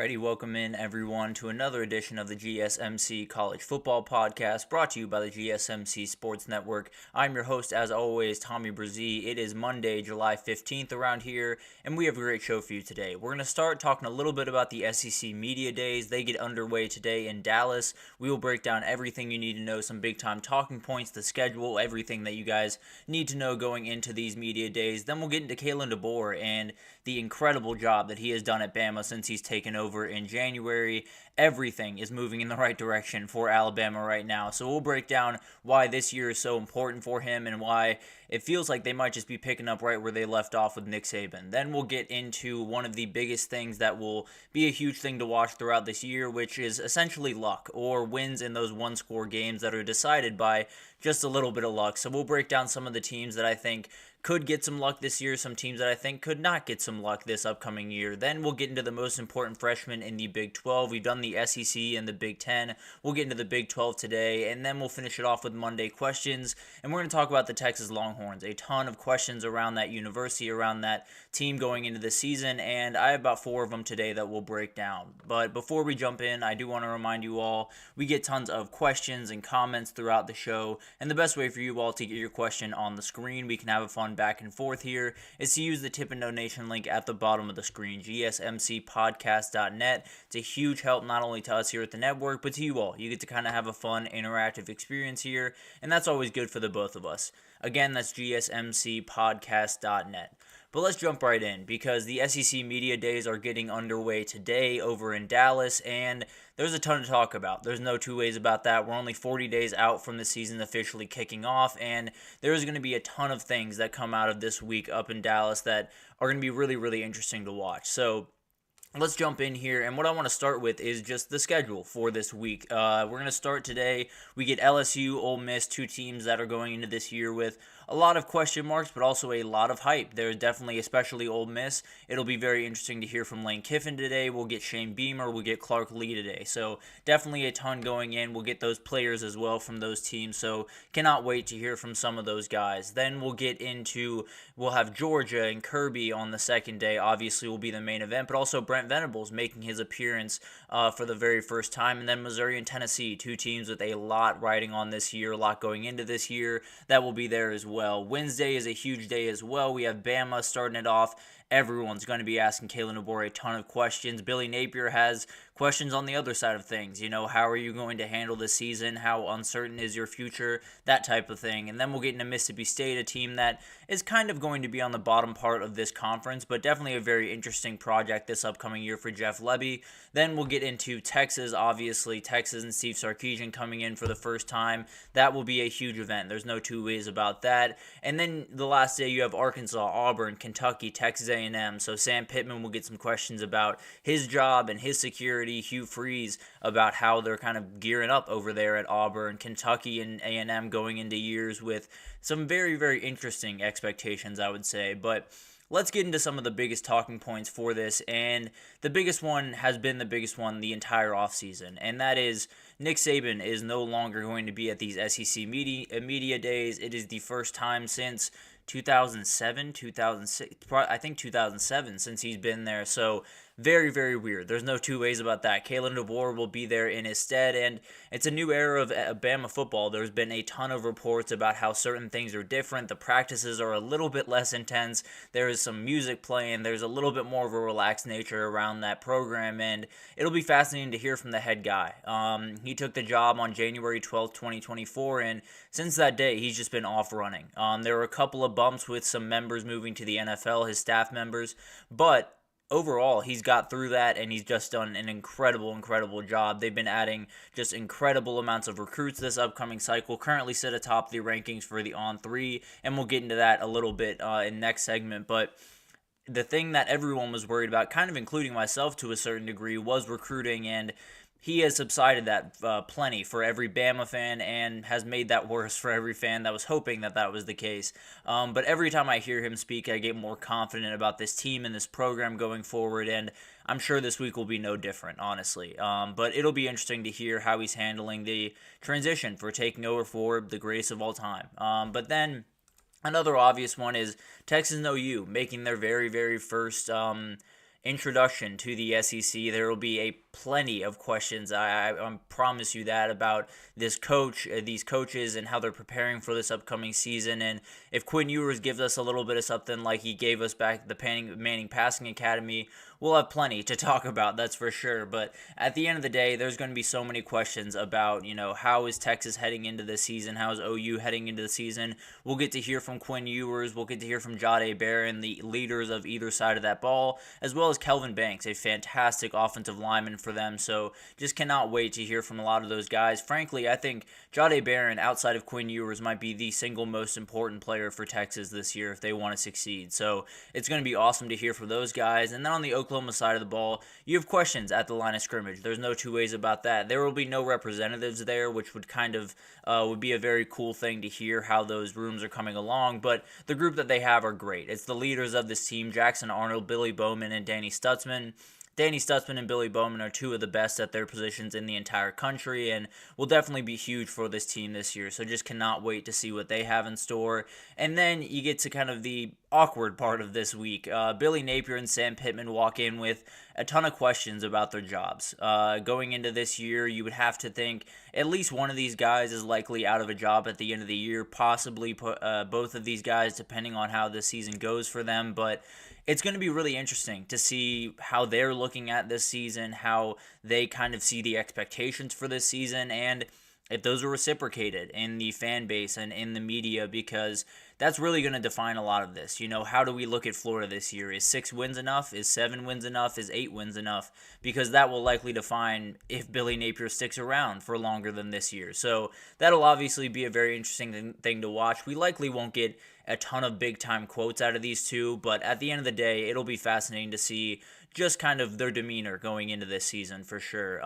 Alrighty, welcome in everyone to another edition of the GSMC College Football Podcast, brought to you by the GSMC Sports Network. I'm your host, as always, Tommy Brzee. It is Monday, July 15th around here, and we have a great show for you today. We're going to start talking a little bit about the SEC Media Days. They get underway today in Dallas. We will break down everything you need to know, some big-time talking points, the schedule, everything that you guys need to know going into these Media Days. Then we'll get into Kayden DOr and the incredible job that he has done at Bama since he's taken over in January. Everything is moving in the right direction for Alabama right now. So we'll break down why this year is so important for him and why it feels like they might just be picking up right where they left off with Nick Saban. Then we'll get into one of the biggest things that will be a huge thing to watch throughout this year, which is essentially luck or wins in those one-score games that are decided by just a little bit of luck. So we'll break down some of the teams that I think could get some luck this year, some teams that I think could not get some luck this upcoming year. Then we'll get into the most important freshmen in the Big 12. We've done the SEC and the Big 10. We'll get into the Big 12 today, and then we'll finish it off with Monday questions. And we're going to talk about the Texas Longhorns. A ton of questions around that university, around that team going into the season, and I have about 4 of them today that we'll break down. But before we jump in, I do want to remind you all, we get tons of questions and comments throughout the show, and the best way for you all to get your question on the screen, we can have a fun back and forth here, is to use the tip and donation link at the bottom of the screen, gsmcpodcast.net. It's a huge help not only to us here at the network, but to you all. You get to kind of have a fun, interactive experience here, and that's always good for the both of us. Again, that's gsmcpodcast.net. But let's jump right in, because the SEC Media Days are getting underway today over in Dallas, and there's a ton to talk about. There's no two ways about that. We're only 40 days out from the season officially kicking off, and there's going to be a ton of things that come out of this week up in Dallas that are going to be really, really interesting to watch. So let's jump in here, and what I want to start with is just the schedule for this week. We're going to start today. We get LSU, Ole Miss, 2 teams that are going into this year with a lot of question marks, but also a lot of hype. There's definitely, especially Ole Miss, it'll be very interesting to hear from Lane Kiffin today. We'll get Shane Beamer. We'll get Clark Lee today. So definitely a ton going in. We'll get those players as well from those teams. So cannot wait to hear from some of those guys. Then we'll have Georgia and Kirby on the second day. Obviously will be the main event, but also Brent Venables making his appearance for the very first time. And then Missouri and Tennessee, 2 teams with a lot riding on this year, a lot going into this year. That will be there as well. Wednesday is a huge day as well. We have Bama starting it off. Everyone's going to be asking Kayden DOr a ton of questions. Billy Napier has questions on the other side of things. You know, how are you going to handle this season? How uncertain is your future? That type of thing. And then we'll get into Mississippi State, a team that is kind of going to be on the bottom part of this conference, but definitely a very interesting project this upcoming year for Jeff Lebby. Then we'll get into Texas, obviously. Texas and Steve Sarkisian coming in for the first time. That will be a huge event. There's no two ways about that. And then the last day you have Arkansas, Auburn, Kentucky, Texas A&M. So Sam Pittman will get some questions about his job and his security. Hugh Freeze about how they're kind of gearing up over there at Auburn, Kentucky, and A&M going into years with some very, very interesting expectations, I would say. But let's get into some of the biggest talking points for this, and the biggest one has been the biggest one the entire offseason, and that is Nick Saban is no longer going to be at these SEC media days. It is the first time since 2007, 2006, I think 2007 since he's been there, so very, very weird. There's no two ways about that. Kayden DeBoer will be there in his stead, and it's a new era of Bama football. There's been a ton of reports about how certain things are different. The practices are a little bit less intense. There is some music playing. There's a little bit more of a relaxed nature around that program, and it'll be fascinating to hear from the head guy. He took the job on January 12th, 2024, and since that day, he's just been off running. There were a couple of bumps with some members moving to the NFL, his staff members, but overall, he's got through that, and he's just done an incredible job. They've been adding just incredible amounts of recruits this upcoming cycle, currently sit atop the rankings for the On3, and we'll get into that a little bit in next segment. But the thing that everyone was worried about, kind of including myself to a certain degree, was recruiting, and he has subsided that plenty for every Bama fan and has made that worse for every fan that was hoping that that was the case. But every time I hear him speak, I get more confident about this team and this program going forward, and I'm sure this week will be no different, honestly. But it'll be interesting to hear how he's handling the transition for taking over for the greatest of all time. But then another obvious one is Texas and OU making their very, very first introduction to the SEC. There will be a plenty of questions. I promise you that about this coach, these coaches, and how they're preparing for this upcoming season. And if Quinn Ewers gives us a little bit of something like he gave us back at the Manning Passing Academy, we'll have plenty to talk about, that's for sure. But at the end of the day, there's going to be so many questions about, how is Texas heading into the season? How is OU heading into the season? We'll get to hear from Quinn Ewers. We'll get to hear from Jade Barron, the leaders of either side of that ball, as well as Kelvin Banks, a fantastic offensive lineman for them. So just cannot wait to hear from a lot of those guys. Frankly, I think Jade Barron, outside of Quinn Ewers, might be the single most important player for Texas this year if they want to succeed. So it's going to be awesome to hear from those guys. And then on the Oklahoma side of the ball, you have questions at the line of scrimmage. There's no two ways about that. There will be no representatives there, which would kind of would be a very cool thing to hear how those rooms are coming along. But the group that they have are great. It's the leaders of this team, Jackson Arnold, Billy Bowman, and Danny Stutzman. Danny Stutzman and Billy Bowman are two of the best at their positions in the entire country and will definitely be huge for this team this year. So just cannot wait to see what they have in store. And then you get to kind of the awkward part of this week. Billy Napier and Sam Pittman walk in with a ton of questions about their jobs. Going into this year, you would have to think at least one of these guys is likely out of a job at the end of the year, possibly both of these guys, depending on how the season goes for them. But it's going to be really interesting to see how they're looking at this season, how they kind of see the expectations for this season, and if those are reciprocated in the fan base and in the media, because that's really going to define a lot of this. How do we look at Florida this year? Is 6 wins enough? Is 7 wins enough? Is 8 wins enough? Because that will likely define if Billy Napier sticks around for longer than this year. So that'll obviously be a very interesting thing to watch. We likely won't get a ton of big-time quotes out of these two, but at the end of the day, it'll be fascinating to see just kind of their demeanor going into this season for sure.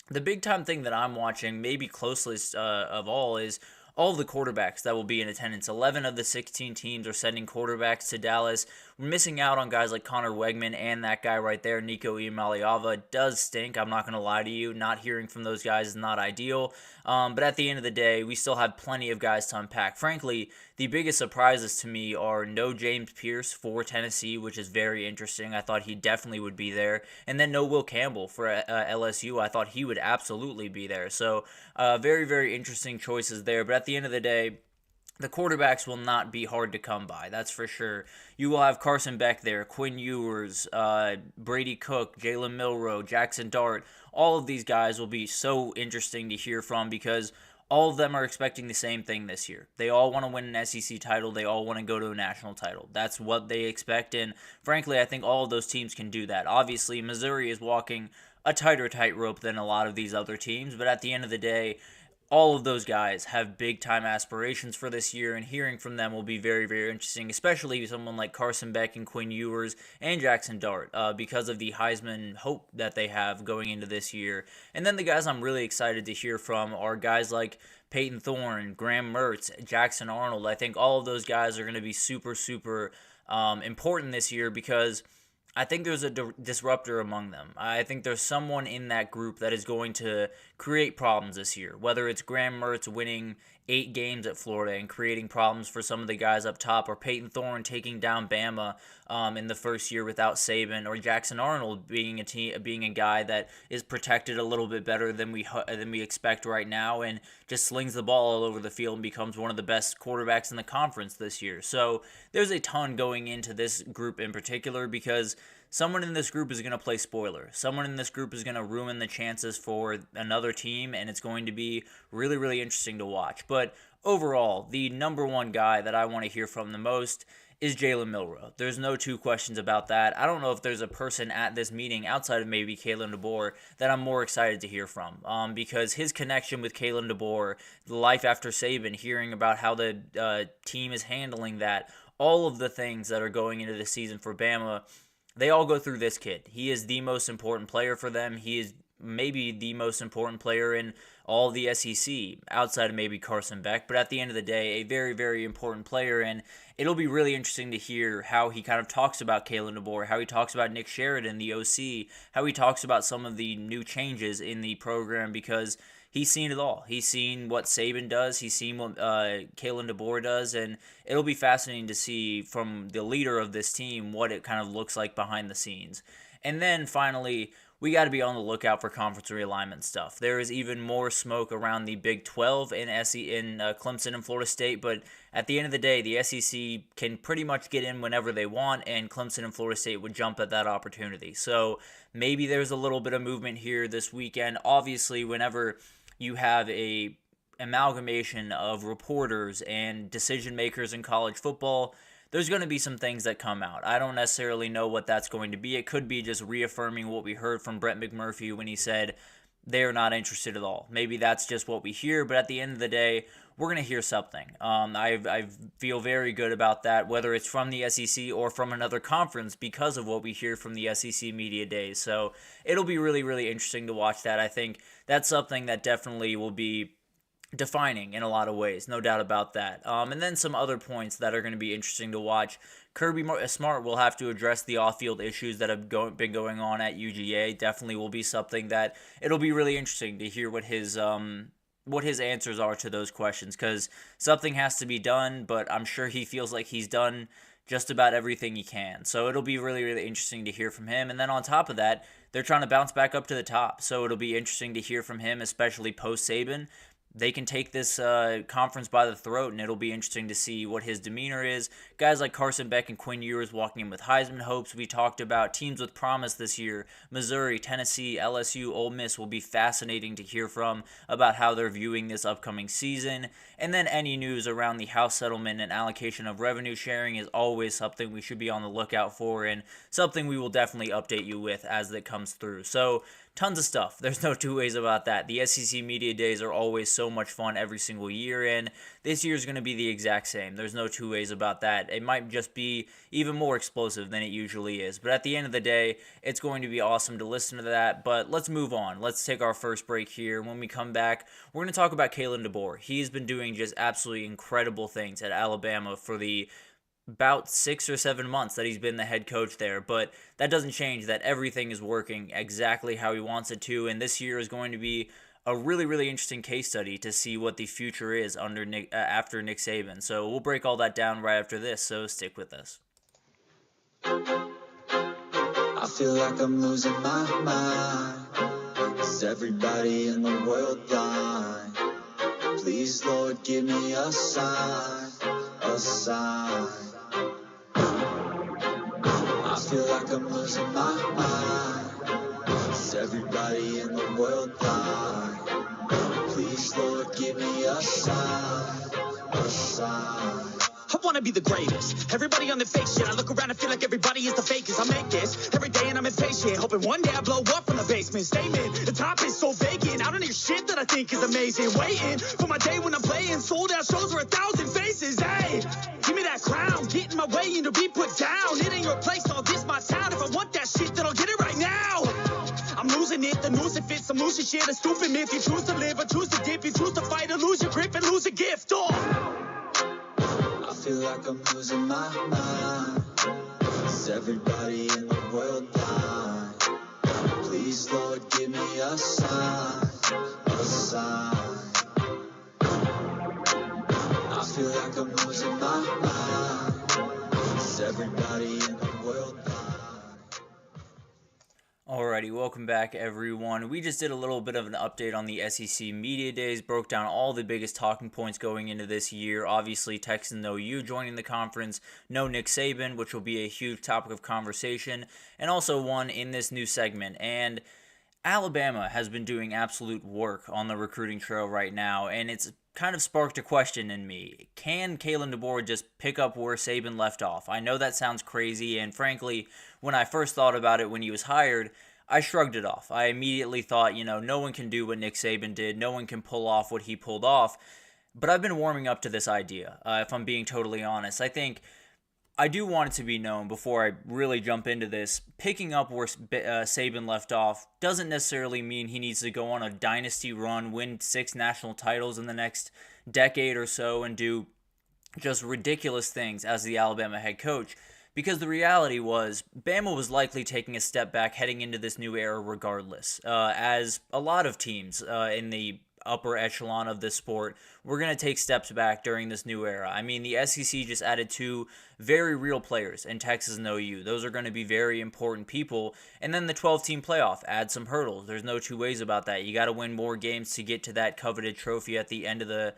The big-time thing that I'm watching, maybe closest of all, is all of the quarterbacks that will be in attendance. 11 of the 16 teams are sending quarterbacks to Dallas. We're missing out on guys like Connor Wegman and that guy right there, Nico Iamaleava. It does stink, I'm not going to lie to you. Not hearing from those guys is not ideal. But at the end of the day, we still have plenty of guys to unpack. Frankly, the biggest surprises to me are no James Pierce for Tennessee, which is very interesting. I thought he definitely would be there. And then no Will Campbell for LSU. I thought he would absolutely be there. So very, very interesting choices there. But at the end of the day, the quarterbacks will not be hard to come by, that's for sure. You will have Carson Beck there, Quinn Ewers, Brady Cook, Jalen Milroe, Jackson Dart. All of these guys will be so interesting to hear from because all of them are expecting the same thing this year. They all want to win an SEC title. They all want to go to a national title. That's what they expect, and frankly, I think all of those teams can do that. Obviously, Missouri is walking a tighter tightrope than a lot of these other teams, but at the end of the day, all of those guys have big-time aspirations for this year, and hearing from them will be very, very interesting, especially someone like Carson Beck and Quinn Ewers and Jackson Dart because of the Heisman hope that they have going into this year. And then the guys I'm really excited to hear from are guys like Peyton Thorne, Graham Mertz, Jackson Arnold. I think all of those guys are going to be super, super important this year because I think there's a disruptor among them. I think there's someone in that group that is going to create problems this year, whether it's Graham Mertz winning 8 games at Florida and creating problems for some of the guys up top, or Peyton Thorne taking down Bama in the first year without Saban, or Jackson Arnold being a guy that is protected a little bit better than we expect right now and just slings the ball all over the field and becomes one of the best quarterbacks in the conference this year. So there's a ton going into this group in particular because someone in this group is going to play spoiler. Someone in this group is going to ruin the chances for another team, and it's going to be really, really interesting to watch. But overall, the number one guy that I want to hear from the most is Jalen Milroe. There's no two questions about that. I don't know if there's a person at this meeting outside of maybe Kalen DeBoer that I'm more excited to hear from because his connection with Kalen DeBoer, the life after Saban, hearing about how the team is handling that, all of the things that are going into the season for Bama, they all go through this kid. He is the most important player for them. He is maybe the most important player in all the SEC, outside of maybe Carson Beck. But at the end of the day, a very, very important player. And it'll be really interesting to hear how he kind of talks about Kalen DeBoer, how he talks about Nick Sheridan, the OC, how he talks about some of the new changes in the program, because he's seen it all. He's seen what Saban does. He's seen what Kayden DOr does, and it'll be fascinating to see from the leader of this team what it kind of looks like behind the scenes. And then finally, we got to be on the lookout for conference realignment stuff. There is even more smoke around the Big 12 in Clemson and Florida State, but at the end of the day, the SEC can pretty much get in whenever they want, and Clemson and Florida State would jump at that opportunity. So maybe there's a little bit of movement here this weekend. Obviously, whenever you have a amalgamation of reporters and decision makers in college football, there's going to be some things that come out. I don't necessarily know what that's going to be. It could be just reaffirming what we heard from Brett McMurphy when he said they're not interested at all. Maybe that's just what we hear, but at the end of the day, we're going to hear something. I feel very good about that, whether it's from the SEC or from another conference, because of what we hear from the SEC media days. So it'll be really, really interesting to watch that. I think that's something that definitely will be defining in a lot of ways, no doubt about that. And then some other points that are going to be interesting to watch. Kirby Smart will have to address the off-field issues that have been going on at UGA. Definitely will be something that it'll be really interesting to hear what his answers are to those questions, because something has to be done, but I'm sure he feels like he's done just about everything he can. So it'll be really, really interesting to hear from him. And then on top of that, they're trying to bounce back up to the top. So it'll be interesting to hear from him, especially post-Saban. They can take this conference by the throat, and it'll be interesting to see what his demeanor is. Guys like Carson Beck and Quinn Ewers walking in with Heisman hopes. We talked about teams with promise this year. Missouri, Tennessee, LSU, Ole Miss will be fascinating to hear from about how they're viewing this upcoming season. And then any news around the House settlement and allocation of revenue sharing is always something we should be on the lookout for, and something we will definitely update you with as it comes through. So tons of stuff. There's no two ways about that. The SEC Media Days are always so much fun every single year, and this year is going to be the exact same. There's no two ways about that. It might just be even more explosive than it usually is. But at the end of the day, it's going to be awesome to listen to that. But let's move on. Let's take our first break here. When we come back, we're going to talk about Kayden DOr. He's been doing just absolutely incredible things at Alabama for the about 6 or 7 months that he's been the head coach there, but that doesn't change that everything is working exactly how he wants it to, and this year is going to be a really, really interesting case study to see what the future is under after Nick Saban. So we'll break all that down right after this, so stick with us. I feel like I'm losing my mind. Is everybody in the world blind? Please, Lord, give me a sign, a sign. I feel like I'm losing my mind. Is everybody in the world blind? Please, Lord, give me a sign, a sign. I wanna be the greatest. Everybody on the fake shit. I look around and feel like everybody is the fakest. I make this every day and I'm impatient, hoping one day I blow up from the basement. Statement, the top is so vacant. I don't hear shit that I think is amazing. Waiting for my day when I'm playing sold out shows with 1,000 faces. Hey, give me that crown, get in my way and to be put down. It ain't your place, all this my town. If I want that shit, then I'll get it right now. I'm losing it, the noose it fits. I'm losing shit, a stupid myth. You choose to live or choose to dip. You choose to fight or lose your grip and lose a gift. I feel like I'm losing my mind. Is everybody in the world blind? Please, Lord, give me a sign, a sign. I feel like I'm losing my mind. Is everybody in the world blind? Alrighty, welcome back everyone. We just did a little bit of an update on the SEC Media Days, broke down all the biggest talking points going into this year. Obviously, Texas and OU joining the conference, no Nick Saban, which will be a huge topic of conversation, and also one in this new segment. And Alabama has been doing absolute work on the recruiting trail right now, and it's kind of sparked a question in me. Can Kayden DOr just pick up where Saban left off? I know that sounds crazy, and frankly, when I first thought about it when he was hired, I shrugged it off. I immediately thought, no one can do what Nick Saban did. No one can pull off what he pulled off. But I've been warming up to this idea, if I'm being totally honest. I think I do want it to be known before I really jump into this. Picking up where Saban left off doesn't necessarily mean he needs to go on a dynasty run, win 6 national titles in the next decade or so, and do just ridiculous things as the Alabama head coach. Because the reality was, Bama was likely taking a step back heading into this new era regardless, as a lot of teams in the upper echelon of this sport, we're going to take steps back during this new era. I mean, the SEC just added 2 very real players in Texas and OU. Those are going to be very important people. And then the 12-team playoff adds some hurdles. There's no two ways about that. You got to win more games to get to that coveted trophy at the end of the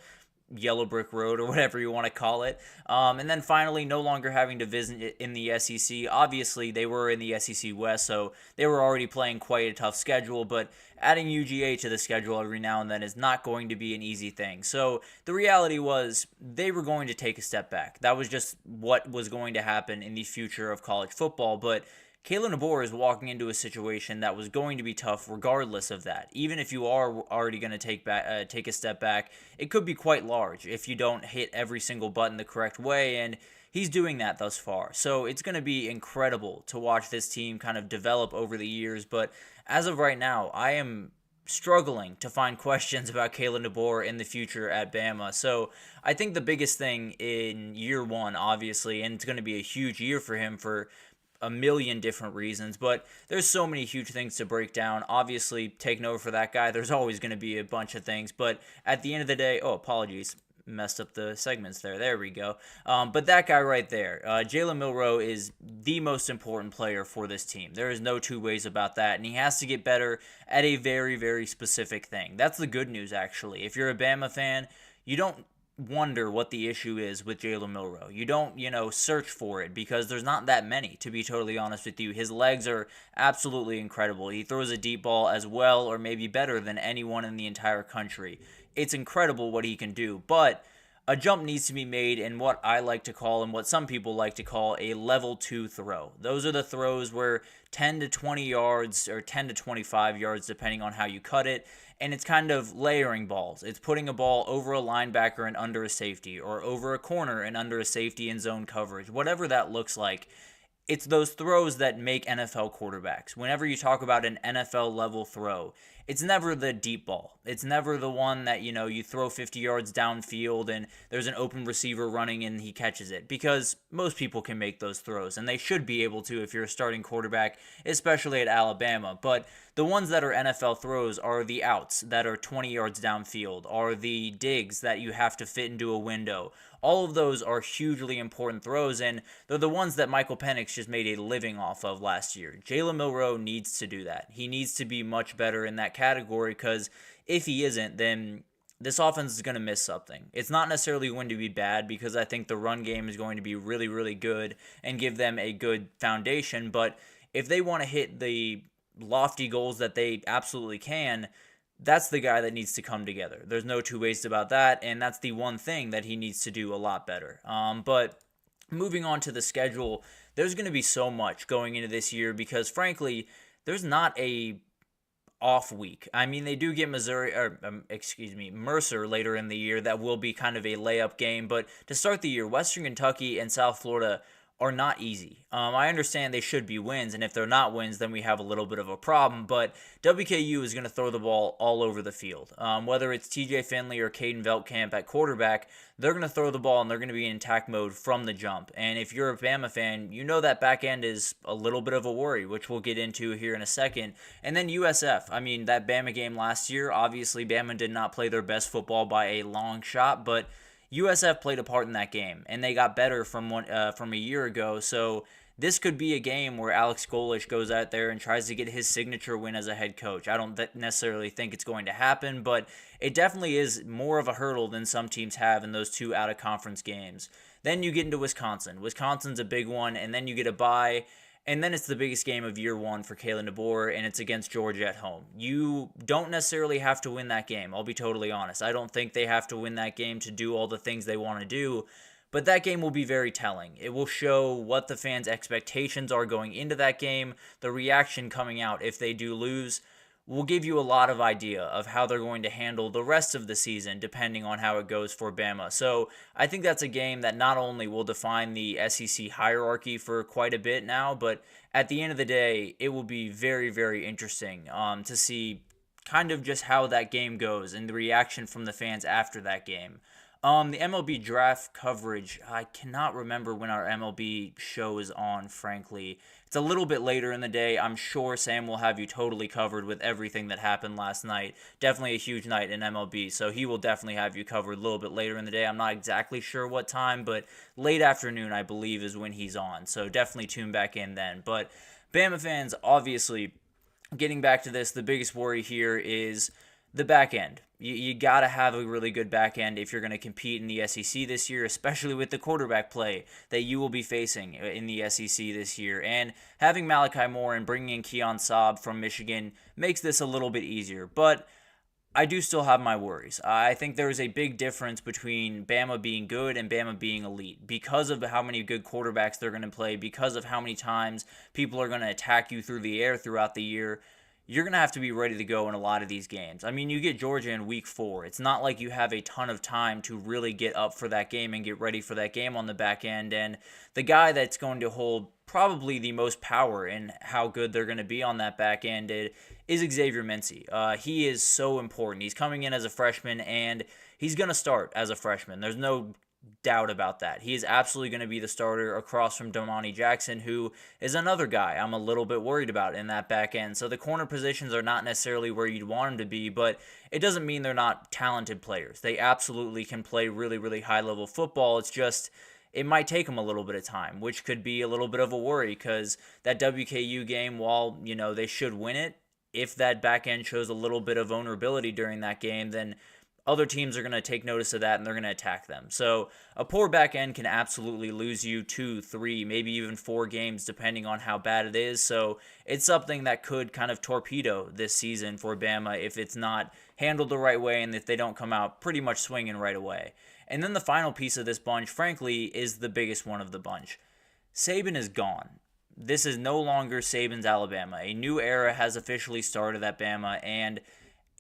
yellow brick road or whatever you want to call it. And then finally, no longer having to visit in the SEC. Obviously, they were in the SEC West, so they were already playing quite a tough schedule, but adding UGA to the schedule every now and then is not going to be an easy thing. So the reality was they were going to take a step back. That was just what was going to happen in the future of college football, but Kayden DOr is walking into a situation that was going to be tough regardless of that. Even if you are already going to take a step back, it could be quite large if you don't hit every single button the correct way, and he's doing that thus far. So it's going to be incredible to watch this team kind of develop over the years, but as of right now, I am struggling to find questions about Kayden DOr in the future at Bama. So I think the biggest thing in year one, obviously, and it's going to be a huge year for him for a million different reasons, but there's so many huge things to break down. Obviously, taking over for that guy, there's always going to be a bunch of things, but at the end of the day, apologies, messed up the segments there we go. But that guy right there, Jalen Milroe, is the most important player for this team. There is no two ways about that, and he has to get better at a very, very specific thing. That's the good news, actually. If you're a Bama fan, you don't wonder what the issue is with Jalen Milroe. You don't, search for it because there's not that many, to be totally honest with you. His legs are absolutely incredible. He throws a deep ball as well or maybe better than anyone in the entire country. It's incredible what he can do, but a jump needs to be made in what I like to call and what some people like to call a level 2 throw. Those are the throws where 10 to 20 yards or 10 to 25 yards depending on how you cut it, and it's kind of layering balls. It's putting a ball over a linebacker and under a safety, or over a corner and under a safety in zone coverage, whatever that looks like. It's those throws that make NFL quarterbacks. Whenever you talk about an NFL level throw, it's never the deep ball. It's never the one that, you throw 50 yards downfield and there's an open receiver running and he catches it, because most people can make those throws and they should be able to if you're a starting quarterback, especially at Alabama. But the ones that are NFL throws are the outs that are 20 yards downfield, are the digs that you have to fit into a window. All of those are hugely important throws, and they're the ones that Michael Penix just made a living off of last year. Jalen Milroe needs to do that. He needs to be much better in that category, because if he isn't, then this offense is going to miss something. It's not necessarily going to be bad, because I think the run game is going to be really, really good and give them a good foundation, but if they want to hit the lofty goals that they absolutely can, that's the guy that needs to come together. There's no two ways about that, and that's the one thing that he needs to do a lot better. But moving on to the schedule, there's going to be so much going into this year because, frankly, there's not a off week. I mean, they do get Mercer later in the year. That will be kind of a layup game, but to start the year, Western Kentucky and South Florida are not easy. I understand they should be wins, and if they're not wins, then we have a little bit of a problem, but WKU is going to throw the ball all over the field. Whether it's TJ Finley or Caden Veltkamp at quarterback, they're going to throw the ball, and they're going to be in attack mode from the jump. And if you're a Bama fan, you know that back end is a little bit of a worry, which we'll get into here in a second. And then USF, I mean, that Bama game last year, obviously Bama did not play their best football by a long shot, but USF played a part in that game, and they got better from a year ago. So this could be a game where Alex Golesh goes out there and tries to get his signature win as a head coach. I don't necessarily think it's going to happen, but it definitely is more of a hurdle than some teams have in those 2 out-of-conference games. Then you get into Wisconsin. Wisconsin's a big one, and then you get a bye. And then it's the biggest game of year one for Kayden DOr, and it's against Georgia at home. You don't necessarily have to win that game. I'll be totally honest. I don't think they have to win that game to do all the things they want to do, but that game will be very telling. It will show what the fans' expectations are going into that game. The reaction coming out if they do lose will give you a lot of idea of how they're going to handle the rest of the season depending on how it goes for Bama. So I think that's a game that not only will define the SEC hierarchy for quite a bit now, but at the end of the day, it will be very, very interesting to see kind of just how that game goes and the reaction from the fans after that game. The MLB draft coverage, I cannot remember when our MLB show is on, frankly. It's a little bit later in the day. I'm sure Sam will have you totally covered with everything that happened last night. Definitely a huge night in MLB, so he will definitely have you covered a little bit later in the day. I'm not exactly sure what time, but late afternoon, I believe, is when he's on. So definitely tune back in then. But Bama fans, obviously, getting back to this, the biggest worry here is the back end. You got to have a really good back end if you're going to compete in the SEC this year, especially with the quarterback play that you will be facing in the SEC this year. And having Malachi Moore and bringing in Keon Saab from Michigan makes this a little bit easier. But I do still have my worries. I think there is a big difference between Bama being good and Bama being elite because of how many good quarterbacks they're going to play, because of how many times people are going to attack you through the air throughout the year. You're going to have to be ready to go in a lot of these games. I mean, you get Georgia in week 4. It's not like you have a ton of time to really get up for that game and get ready for that game on the back end. And the guy that's going to hold probably the most power in how good they're going to be on that back end is Xavier Meny. He is so important. He's coming in as a freshman, and he's going to start as a freshman. There's no doubt about that. He is absolutely going to be the starter across from Domani Jackson, who is another guy I'm a little bit worried about in that back end. So the corner positions are not necessarily where you'd want them to be, but it doesn't mean they're not talented players. They absolutely can play really, really high-level football. It's just it might take them a little bit of time, which could be a little bit of a worry because that WKU game, while they should win it, if that back end shows a little bit of vulnerability during that game, then other teams are going to take notice of that and they're going to attack them. So a poor back end can absolutely lose you 2, 3, maybe even 4 games depending on how bad it is. So it's something that could kind of torpedo this season for Bama if it's not handled the right way and if they don't come out pretty much swinging right away. And then the final piece of this bunch, frankly, is the biggest one of the bunch. Saban is gone. This is no longer Saban's Alabama. A new era has officially started at Bama, and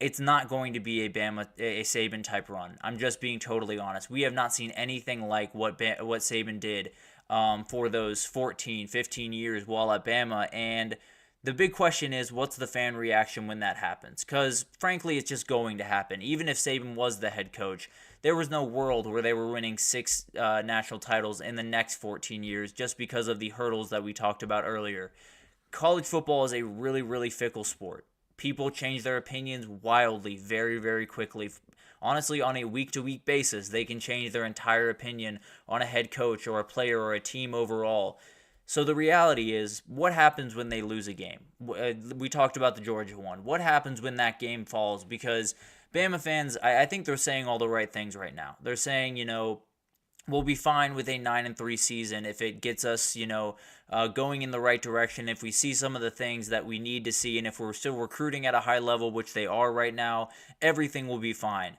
it's not going to be a Saban type run. I'm just being totally honest. We have not seen anything like what Saban did for those 14, 15 years while at Bama. And the big question is, what's the fan reaction when that happens? Because, frankly, it's just going to happen. Even if Saban was the head coach, there was no world where they were winning 6 national titles in the next 14 years just because of the hurdles that we talked about earlier. College football is a really, really fickle sport. People change their opinions wildly, very, very quickly. Honestly, on a week-to-week basis, they can change their entire opinion on a head coach or a player or a team overall. So the reality is, what happens when they lose a game? We talked about the Georgia one. What happens when that game falls? Because Bama fans, I think they're saying all the right things right now. They're saying, we'll be fine with a 9-3 season if it gets us, going in the right direction. If we see some of the things that we need to see, and if we're still recruiting at a high level, which they are right now, everything will be fine.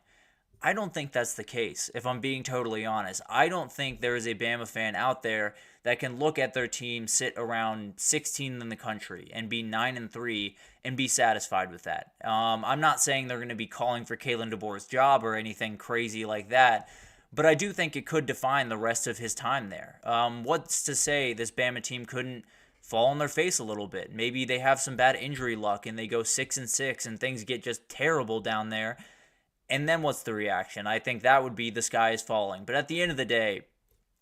I don't think that's the case, if I'm being totally honest. I don't think there is a Bama fan out there that can look at their team sit around 16th in the country and be 9-3 and be satisfied with that. I'm not saying they're going to be calling for Kaylen DeBoer's job or anything crazy like that, but I do think it could define the rest of his time there. What's to say this Bama team couldn't fall on their face a little bit? Maybe they have some bad injury luck and they go 6-6 and things get just terrible down there. And then what's the reaction? I think that would be the sky is falling. But at the end of the day,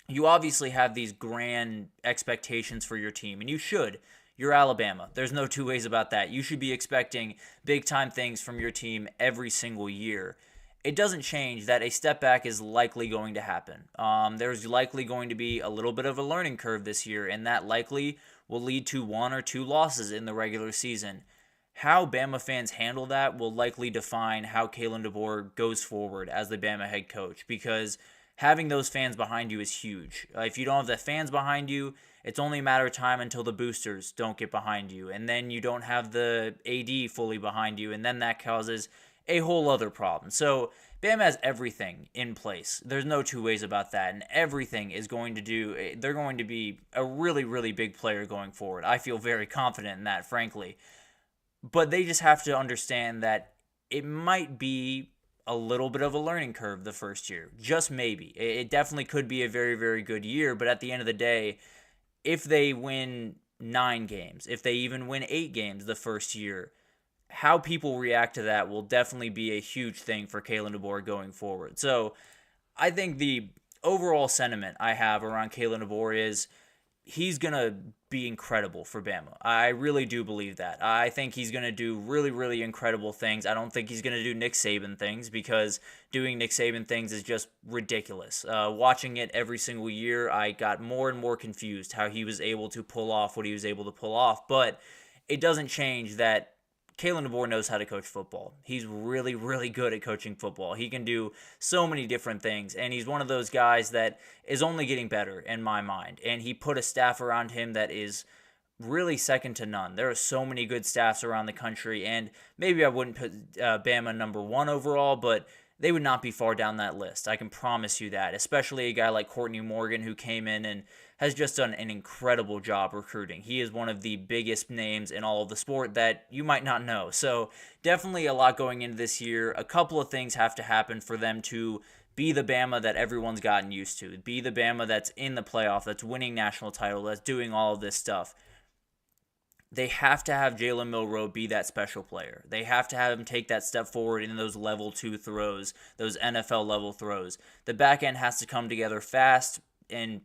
you obviously have these grand expectations for your team, and you should. You're Alabama. There's no two ways about that. You should be expecting big-time things from your team every single year. It doesn't change that a step back is likely going to happen. There's likely going to be a little bit of a learning curve this year, and that likely will lead to 1 or 2 losses in the regular season. How Bama fans handle that will likely define how Kalen DeBoer goes forward as the Bama head coach, because having those fans behind you is huge. If you don't have the fans behind you, it's only a matter of time until the boosters don't get behind you, and then you don't have the AD fully behind you, and then that causes a whole other problem. So Bama has everything in place. There's no two ways about that, and everything is going to do. They're going to be a really, really big player going forward. I feel very confident in that, frankly. But they just have to understand that it might be a little bit of a learning curve the first year. Just maybe. It definitely could be a very, very good year, but at the end of the day, if they win 9 games, if they even win 8 games the first year, how people react to that will definitely be a huge thing for Kalen DeBoer going forward. So I think the overall sentiment I have around Kayden DOr is he's going to be incredible for Bama. I really do believe that. I think he's going to do really, really incredible things. I don't think he's going to do Nick Saban things, because doing Nick Saban things is just ridiculous. Watching it every single year, I got more and more confused how he was able to pull off what he was able to pull off. But it doesn't change that Kayden DOr knows how to coach football. He's really, really good at coaching football. He can do so many different things, and he's one of those guys that is only getting better in my mind. And he put a staff around him that is really second to none. There are so many good staffs around the country, and maybe I wouldn't put Bama number one overall, but they would not be far down that list. I can promise you that, especially a guy like Courtney Morgan, who came in and has just done an incredible job recruiting. He is one of the biggest names in all of the sport that you might not know. So definitely a lot going into this year. A couple of things have to happen for them to be the Bama that everyone's gotten used to. Be the Bama that's in the playoff, that's winning national title, that's doing all of this stuff. They have to have Jalen Milroe be that special player. They have to have him take that step forward in those level 2 throws, those NFL level throws. The back end has to come together fast and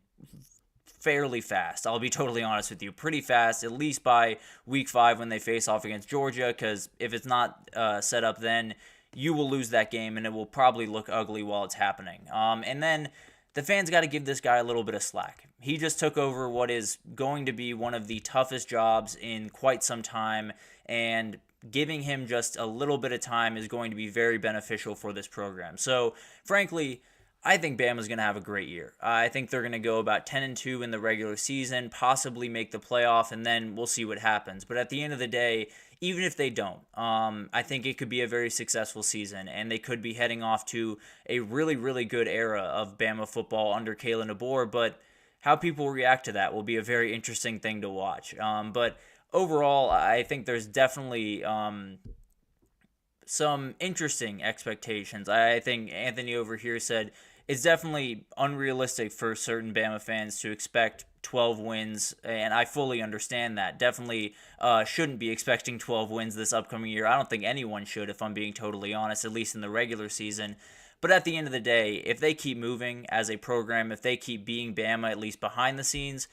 fairly fast. I'll be totally honest with you. Pretty fast, at least by week 5 when they face off against Georgia, because if it's not set up then, you will lose that game and it will probably look ugly while it's happening. And then the fans got to give this guy a little bit of slack. He just took over what is going to be one of the toughest jobs in quite some time, and giving him just a little bit of time is going to be very beneficial for this program. So, frankly, I think Bama's going to have a great year. I think they're going to go about 10-2 in the regular season, possibly make the playoff, and then we'll see what happens. But at the end of the day, even if they don't, I think it could be a very successful season, and they could be heading off to a really, really good era of Bama football under Kayden DOr. But how people react to that will be a very interesting thing to watch. But overall, I think there's definitely some interesting expectations. I think Anthony over here said it's definitely unrealistic for certain Bama fans to expect 12 wins, and I fully understand that. Definitely shouldn't be expecting 12 wins this upcoming year. I don't think anyone should, if I'm being totally honest, at least in the regular season. But at the end of the day, if they keep moving as a program, if they keep being Bama, at least behind the scenes,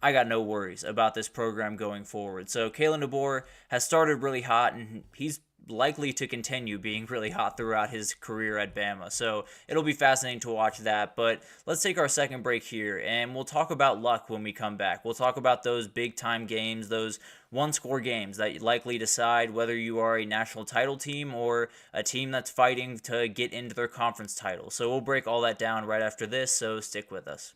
I got no worries about this program going forward. So Kayden DOr has started really hot, and he's likely to continue being really hot throughout his career at Bama. So it'll be fascinating to watch that. But let's take our second break here, and we'll talk about luck when we come back. We'll talk about those big-time games, those one-score games that likely decide whether you are a national title team or a team that's fighting to get into their conference title. So we'll break all that down right after this, so stick with us.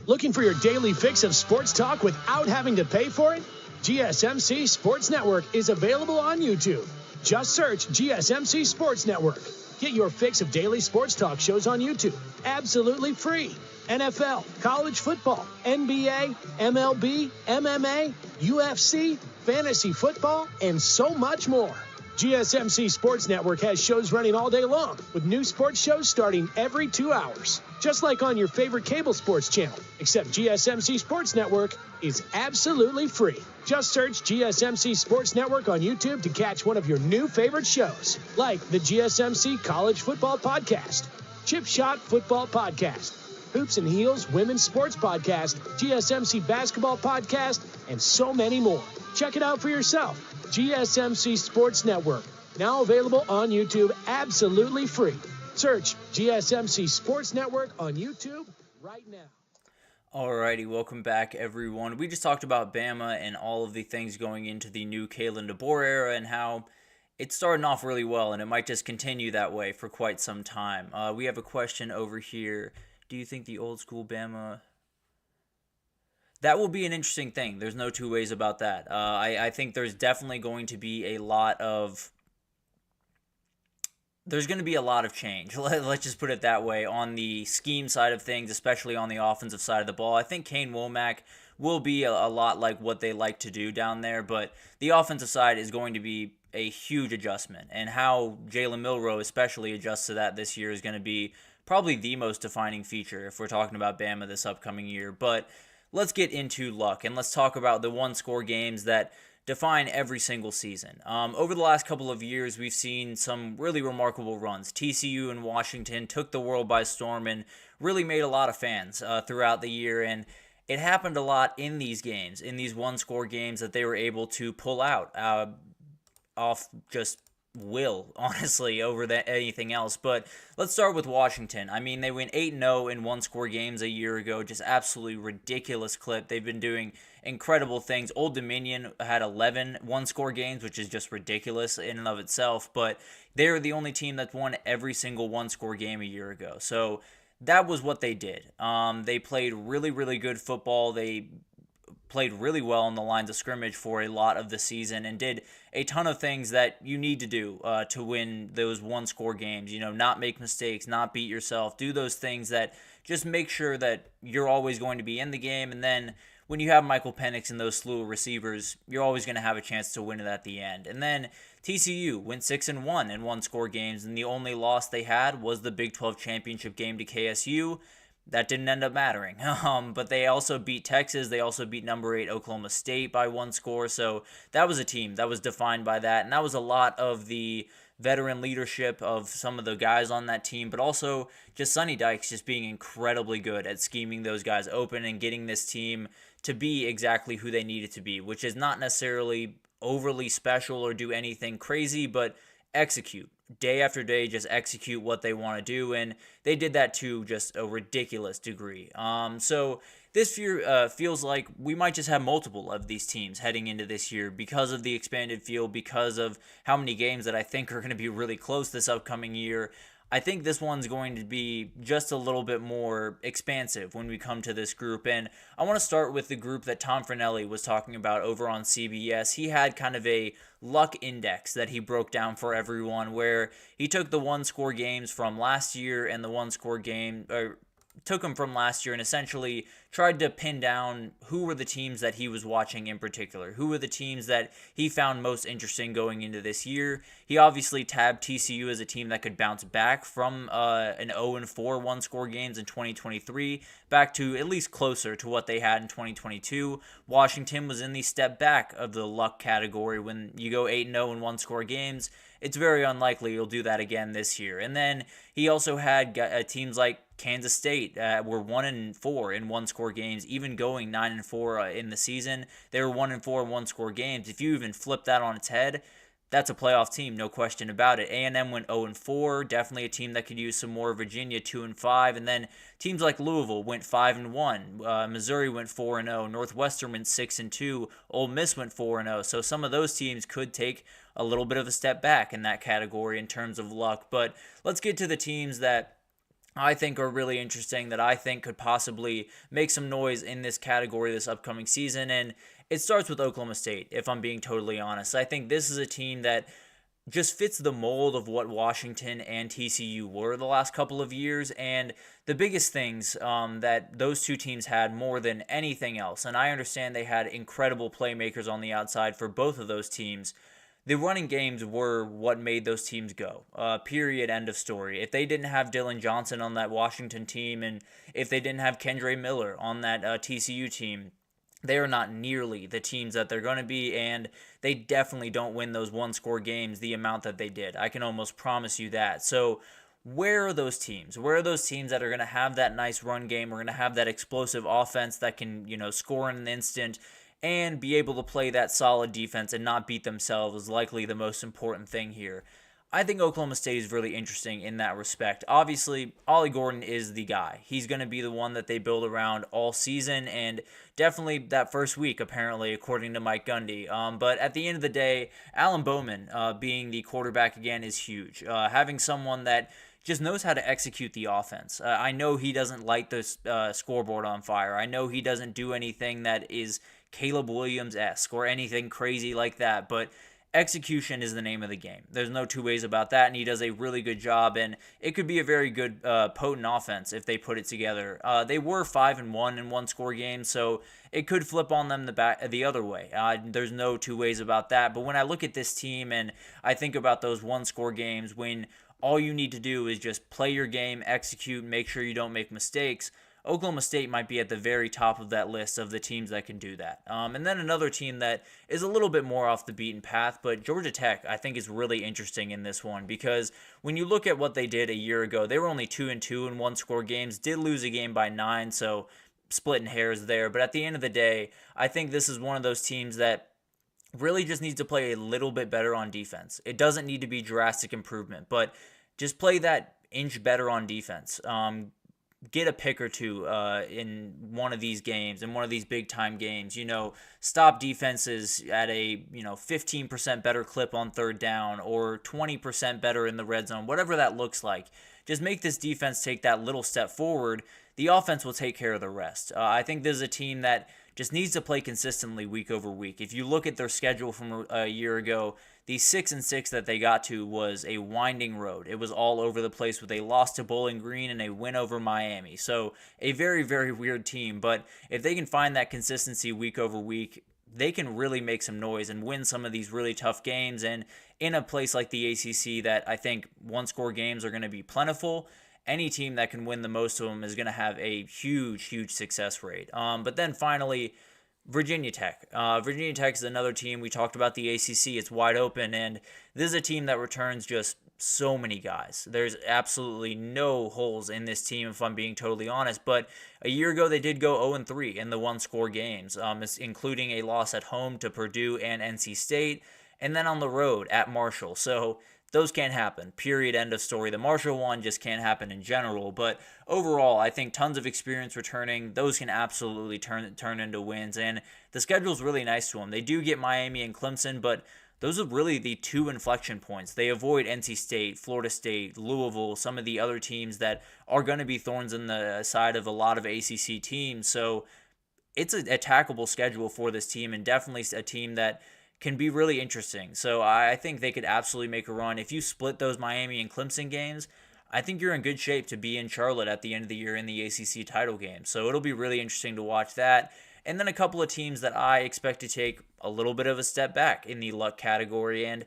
Looking for your daily fix of sports talk without having to pay for it? GSMC Sports Network is available on YouTube. Just search GSMC Sports Network. Get your fix of daily sports talk shows on YouTube, absolutely free. NFL, college football, NBA, MLB, MMA, UFC, fantasy football, and so much more. GSMC Sports Network has shows running all day long, with new sports shows starting every 2 hours. Just like on your favorite cable sports channel, except GSMC Sports Network is absolutely free. Just search GSMC Sports Network on YouTube to catch one of your new favorite shows, like the GSMC College Football Podcast, Chip Shot Football Podcast, Hoops and Heels Women's Sports Podcast, GSMC Basketball Podcast, and so many more. Check it out for yourself. GSMC Sports Network, now available on YouTube absolutely free. Search GSMC Sports Network on YouTube right now. Alrighty, welcome back everyone. We just talked about Bama and all of the things going into the new Kayden DOr era and how it's starting off really well, and it might just continue that way for quite some time. We have a question over here. Do you think the old school Bama... That will be an interesting thing. There's no two ways about that. I think there's definitely going to be a lot of... There's going to be a lot of change, let's just put it that way, on the scheme side of things, especially on the offensive side of the ball. I think Kane Womack will be a lot like what they like to do down there, but the offensive side is going to be a huge adjustment, and how Jalen Milroe especially adjusts to that this year is going to be probably the most defining feature if we're talking about Bama this upcoming year. But let's get into luck, and let's talk about the one-score games that define every single season. Over the last couple of years, we've seen some really remarkable runs. TCU and Washington took the world by storm and really made a lot of fans throughout the year, and it happened a lot in these games, in these one-score games that they were able to pull out off just will, honestly, over anything else. But let's start with Washington. I mean, they went 8-0 in one-score games a year ago, just absolutely ridiculous clip. They've been doing incredible things. Old Dominion had 11 one-score games, which is just ridiculous in and of itself, but they're the only team that's won every single one-score game a year ago. So that was what they did. They played really, really good football. They played really well on the lines of scrimmage for a lot of the season and did a ton of things that you need to do to win those one-score games. You know, not make mistakes, not beat yourself, do those things that just make sure that you're always going to be in the game. And then when you have Michael Penix and those slew of receivers, you're always going to have a chance to win it at the end. And then TCU went 6-1 in one-score games, and the only loss they had was the Big 12 championship game to KSU. That didn't end up mattering. But they also beat Texas. They also beat number 8 Oklahoma State by one score. So that was a team that was defined by that. And that was a lot of the veteran leadership of some of the guys on that team, but also just Sonny Dykes just being incredibly good at scheming those guys open and getting this team to be exactly who they need it to be, which is not necessarily overly special or do anything crazy, but execute. Day after day, just execute what they want to do, and they did that to just a ridiculous degree. So this year feels like we might just have multiple of these teams heading into this year because of the expanded field, because of how many games that I think are going to be really close this upcoming year. I think this one's going to be just a little bit more expansive when we come to this group. And I want to start with the group that Tom Fornelli was talking about over on CBS. He had kind of a luck index that he broke down for everyone, where he took the one-score games from last year and the one-score game, or took them from last year and essentially tried to pin down who were the teams that he was watching in particular, who were the teams that he found most interesting going into this year. He obviously tabbed TCU as a team that could bounce back from an 0-4 one-score games in 2023 back to at least closer to what they had in 2022. Washington was in the step back of the luck category. When you go 8-0 in one-score games, it's very unlikely you'll do that again this year. And then he also had teams like Kansas State were 1-4 in one-score games, even going 9-4 in the season. They were 1-4 in one-score games. If you even flip that on its head, that's a playoff team, no question about it. A&M went 0-4, definitely a team that could use some more. Virginia 2-5, and then teams like Louisville went 5-1. Missouri went 4-0. Northwestern went 6-2. Ole Miss went 4-0. So some of those teams could take a little bit of a step back in that category in terms of luck. But let's get to the teams that I think are really interesting, that I think could possibly make some noise in this category this upcoming season. And it starts with Oklahoma State, if I'm being totally honest. I think this is a team that just fits the mold of what Washington and TCU were the last couple of years. And the biggest things that those two teams had more than anything else, and I understand they had incredible playmakers on the outside for both of those teams, the running games were what made those teams go. Period. End of story. If they didn't have Dylan Johnson on that Washington team, and if they didn't have Kendre Miller on that TCU team, they are not nearly the teams that they're going to be, and they definitely don't win those one-score games the amount that they did. I can almost promise you that. So where are those teams? Where are those teams that are going to have that nice run game? We're going to have that explosive offense that can, score in an instant and be able to play that solid defense and not beat themselves is likely the most important thing here. I think Oklahoma State is really interesting in that respect. Obviously, Ollie Gordon is the guy. He's going to be the one that they build around all season, and definitely that first week, apparently, according to Mike Gundy. But at the end of the day, Alan Bowman being the quarterback again is huge. Having someone that just knows how to execute the offense. I know he doesn't light the scoreboard on fire. I know he doesn't do anything that is Caleb Williams-esque or anything crazy like that, but execution is the name of the game. There's no two ways about that, and he does a really good job, and it could be a very good, potent offense if they put it together. They were 5-1 in one-score games, so it could flip on them the other way. There's no two ways about that, but when I look at this team and I think about those one-score games when all you need to do is just play your game, execute, make sure you don't make mistakes, Oklahoma State might be at the very top of that list of the teams that can do that. And then another team that is a little bit more off the beaten path, but Georgia Tech, I think, is really interesting in this one because when you look at what they did a year ago, they were only 2-2 in one-score games, did lose a game by 9, so splitting hairs there. But at the end of the day, I think this is one of those teams that really just needs to play a little bit better on defense. It doesn't need to be drastic improvement, but just play that inch better on defense. Get a pick or two in one of these games, in one of these big-time games. Stop defenses at a 15% better clip on third down or 20% better in the red zone, whatever that looks like. Just make this defense take that little step forward. The offense will take care of the rest. I think this is a team that just needs to play consistently week over week. If you look at their schedule from a year ago, the 6-6 that they got to was a winding road. It was all over the place with a loss to Bowling Green and a win over Miami. So a very, very weird team. But if they can find that consistency week over week, they can really make some noise and win some of these really tough games. And in a place like the ACC that I think one-score games are going to be plentiful, any team that can win the most of them is going to have a huge, huge success rate. But then finally, Virginia Tech. Virginia Tech is another team. We talked about the ACC. It's wide open, and this is a team that returns just so many guys. There's absolutely no holes in this team, if I'm being totally honest. But a year ago, they did go 0-3 in the one-score games, including a loss at home to Purdue and NC State, and then on the road at Marshall. So those can't happen. Period. End of story. The Marshall one just can't happen in general. But overall, I think tons of experience returning. Those can absolutely turn into wins. And the schedule's really nice to them. They do get Miami and Clemson, but those are really the two inflection points. They avoid NC State, Florida State, Louisville, some of the other teams that are going to be thorns in the side of a lot of ACC teams. So it's a attackable schedule for this team, and definitely a team that can be really interesting. So I think they could absolutely make a run. If you split those Miami and Clemson games, I think you're in good shape to be in Charlotte at the end of the year in the ACC title game. So it'll be really interesting to watch that. And then a couple of teams that I expect to take a little bit of a step back in the luck category. And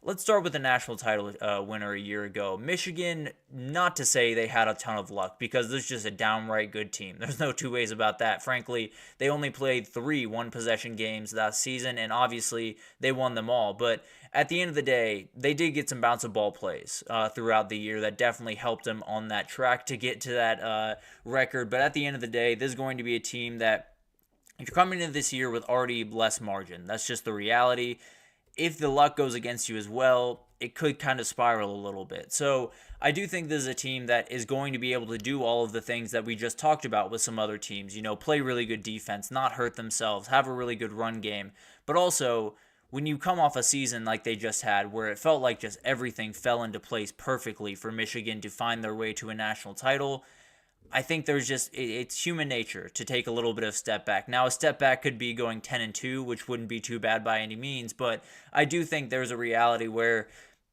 let's start with the national title winner a year ago. Michigan, not to say they had a ton of luck, because this is just a downright good team. There's no two ways about that. Frankly, they only played 3 one-possession games last season, and obviously they won them all. But at the end of the day, they did get some bounce of ball plays throughout the year that definitely helped them on that track to get to that record. But at the end of the day, this is going to be a team that, if you're coming into this year with already less margin, that's just the reality. If the luck goes against you as well, it could kind of spiral a little bit. So I do think this is a team that is going to be able to do all of the things that we just talked about with some other teams. Play really good defense, not hurt themselves, have a really good run game. But also, when you come off a season like they just had, where it felt like just everything fell into place perfectly for Michigan to find their way to a national title, I think it's human nature to take a little bit of step back. Now, a step back could be going 10-2, which wouldn't be too bad by any means, but I do think there's a reality where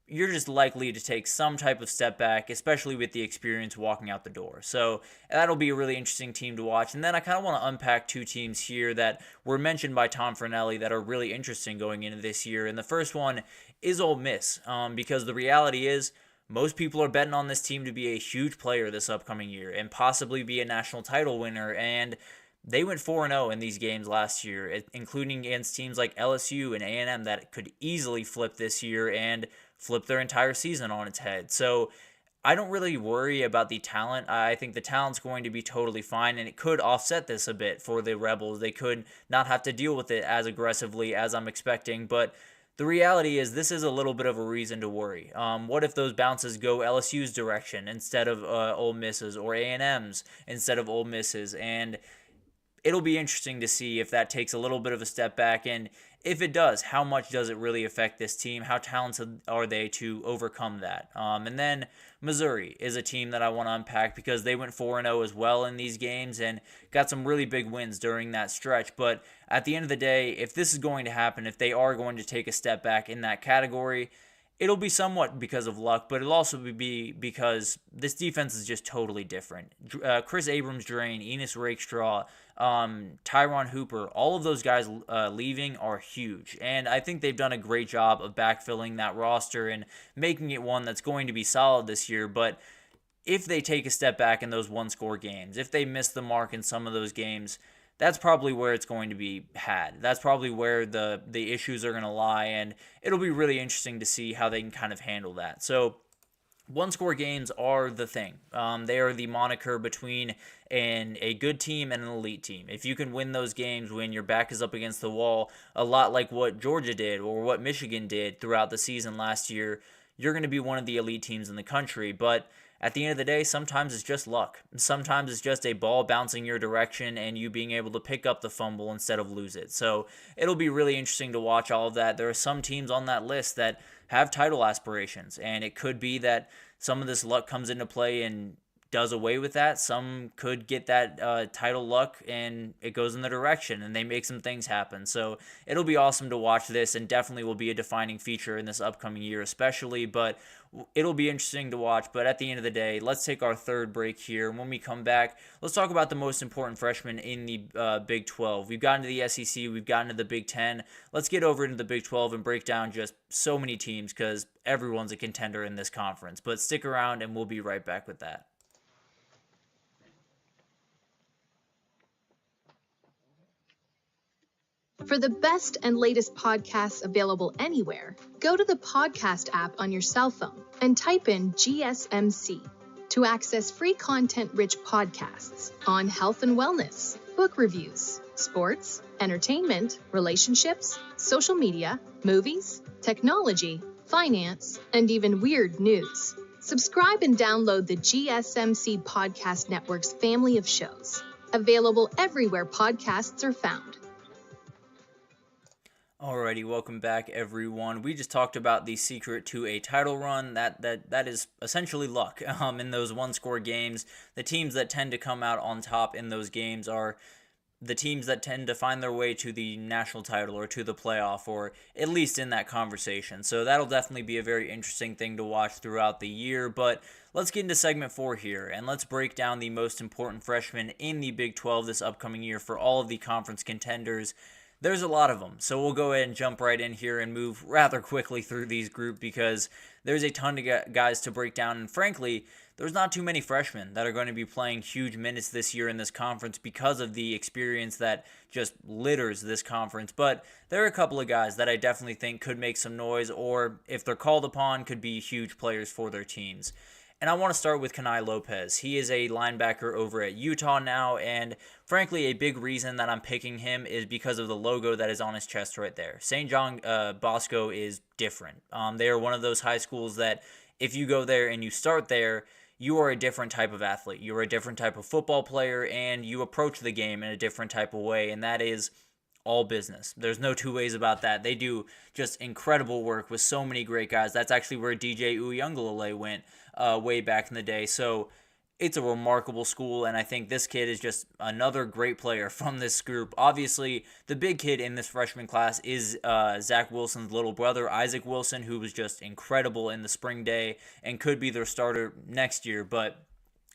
you're just likely to take some type of step back, especially with the experience walking out the door. So that'll be a really interesting team to watch. And then I kind of want to unpack 2 teams here that were mentioned by Tom Fornelli that are really interesting going into this year. And the first one is Ole Miss, because the reality is, most people are betting on this team to be a huge player this upcoming year and possibly be a national title winner. And they went 4-0 in these games last year, including against teams like LSU and A&M that could easily flip this year and flip their entire season on its head. So I don't really worry about the talent. I think the talent's going to be totally fine, and it could offset this a bit for the Rebels. They could not have to deal with it as aggressively as I'm expecting, but the reality is this is a little bit of a reason to worry. What if those bounces go LSU's direction instead of Ole Miss's, or A&M's instead of Ole Miss's? And it'll be interesting to see if that takes a little bit of a step back. And if it does, how much does it really affect this team? How talented are they to overcome that? And then Missouri is a team that I want to unpack because they went 4-0 as well in these games and got some really big wins during that stretch. But at the end of the day, if this is going to happen, if they are going to take a step back in that category, it'll be somewhat because of luck, but it'll also be because this defense is just totally different. Chris Abrams-Drain, Enos Rakestraw, Tyron Hooper, all of those guys leaving are huge. And I think they've done a great job of backfilling that roster and making it one that's going to be solid this year. But if they take a step back in those one-score games, if they miss the mark in some of those games, that's probably where it's going to be had. That's probably where the issues are going to lie, and it'll be really interesting to see how they can kind of handle that. So one-score games are the thing. They are the moniker between a good team and an elite team. If you can win those games when your back is up against the wall, a lot like what Georgia did or what Michigan did throughout the season last year, you're going to be one of the elite teams in the country. But at the end of the day, sometimes it's just luck. Sometimes it's just a ball bouncing your direction and you being able to pick up the fumble instead of lose it. So it'll be really interesting to watch all of that. There are some teams on that list that have title aspirations, and it could be that some of this luck comes into play and does away with that. Some could get that title luck and it goes in the direction and they make some things happen. So it'll be awesome to watch this, and definitely will be a defining feature in this upcoming year especially, but it'll be interesting to watch. But at the end of the day, let's take our third break here. When we come back, let's talk about the most important freshmen in the Big 12. We've gotten to the SEC, we've gotten to the Big 10. Let's get over into the Big 12 and break down just so many teams, because everyone's a contender in this conference. But stick around and we'll be right back with that. For the best and latest podcasts available anywhere, go to the podcast app on your cell phone and type in GSMC to access free content-rich podcasts on health and wellness, book reviews, sports, entertainment, relationships, social media, movies, technology, finance, and even weird news. Subscribe and download the GSMC Podcast Network's family of shows, available everywhere podcasts are found. Alrighty, welcome back, everyone. We just talked about the secret to a title run. That is essentially luck. In those one-score games, the teams that tend to come out on top in those games are the teams that tend to find their way to the national title or to the playoff, or at least in that conversation. So that'll definitely be a very interesting thing to watch throughout the year. But let's get into segment 4 here, and let's break down the most important freshmen in the Big 12 this upcoming year for all of the conference contenders. There's a lot of them, so we'll go ahead and jump right in here and move rather quickly through these groups, because there's a ton of guys to break down, and frankly, there's not too many freshmen that are going to be playing huge minutes this year in this conference because of the experience that just litters this conference. But there are a couple of guys that I definitely think could make some noise, or if they're called upon, could be huge players for their teams. And I want to start with Qui Lopez. He is a linebacker over at Utah now, and frankly, a big reason that I'm picking him is because of the logo that is on his chest right there. St. John Bosco is different. They are one of those high schools that if you go there and you start there, you are a different type of athlete. You are a different type of football player, and you approach the game in a different type of way, and that is all business. There's no two ways about that. They do just incredible work with so many great guys. That's actually where DJ Uiagalelei went way back in the day. So it's a remarkable school, and I think this kid is just another great player from this group. Obviously, the big kid in this freshman class is Zach Wilson's little brother, Isaac Wilson, who was just incredible in the spring day and could be their starter next year. But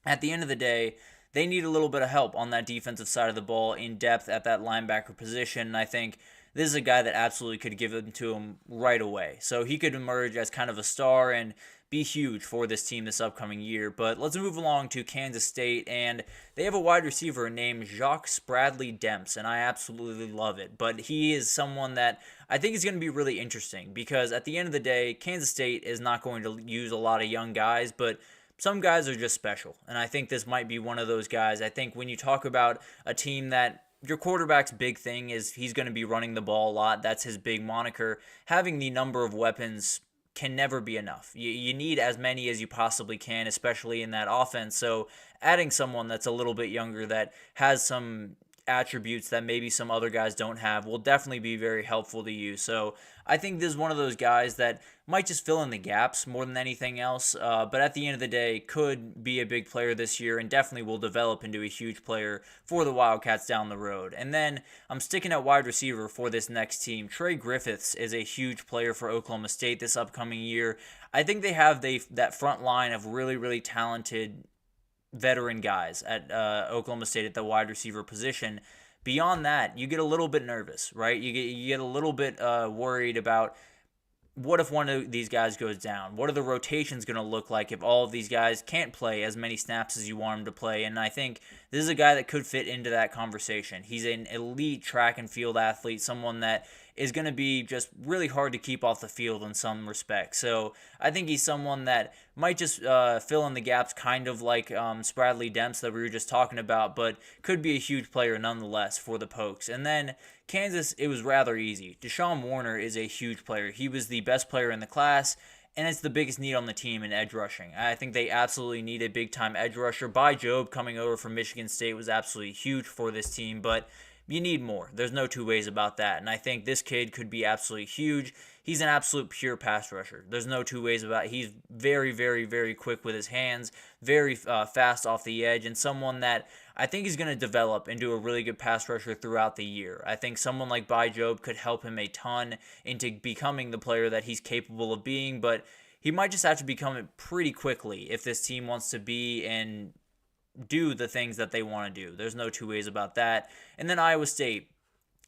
at the end of the day, they need a little bit of help on that defensive side of the ball in depth at that linebacker position, and I think this is a guy that absolutely could give it to him right away. So he could emerge as kind of a star and be huge for this team this upcoming year. But let's move along to Kansas State, and they have a wide receiver named JJDemps, and I absolutely love it. But he is someone that I think is going to be really interesting, because at the end of the day, Kansas State is not going to use a lot of young guys, but some guys are just special, and I think this might be one of those guys. I think when you talk about a team that your quarterback's big thing is he's going to be running the ball a lot, that's his big moniker, having the number of weapons can never be enough. You need as many as you possibly can, especially in that offense. So adding someone that's a little bit younger that has some attributes that maybe some other guys don't have will definitely be very helpful to you. So I think this is one of those guys that might just fill in the gaps more than anything else, but at the end of the day could be a big player this year and definitely will develop into a huge player for the Wildcats down the road. And then I'm sticking at wide receiver for this next team. Trey Griffiths is a huge player for Oklahoma State this upcoming year. I think they have that front line of really, really talented veteran guys at Oklahoma State at the wide receiver position. Beyond that, you get a little bit nervous, right? You get a little bit worried about what if one of these guys goes down? What are the rotations going to look like if all of these guys can't play as many snaps as you want them to play? And I think this is a guy that could fit into that conversation. He's an elite track and field athlete, someone that is going to be just really hard to keep off the field in some respects. So I think he's someone that might just fill in the gaps, kind of like JJDemps that we were just talking about, but could be a huge player nonetheless for the Pokes. And then Kansas, it was rather easy. Deshawn Warner is a huge player. He was the best player in the class, and it's the biggest need on the team in edge rushing. I think they absolutely need a big-time edge rusher. By Job coming over from Michigan State was absolutely huge for this team, but you need more. There's no two ways about that. And I think this kid could be absolutely huge. He's an absolute pure pass rusher. There's no two ways about it. He's very, very, very quick with his hands, very fast off the edge, and someone that I think is going to develop into a really good pass rusher throughout the year. I think someone like By Job could help him a ton into becoming the player that he's capable of being, but he might just have to become it pretty quickly if this team wants to be and do the things that they want to do. There's no two ways about that. And then Iowa State,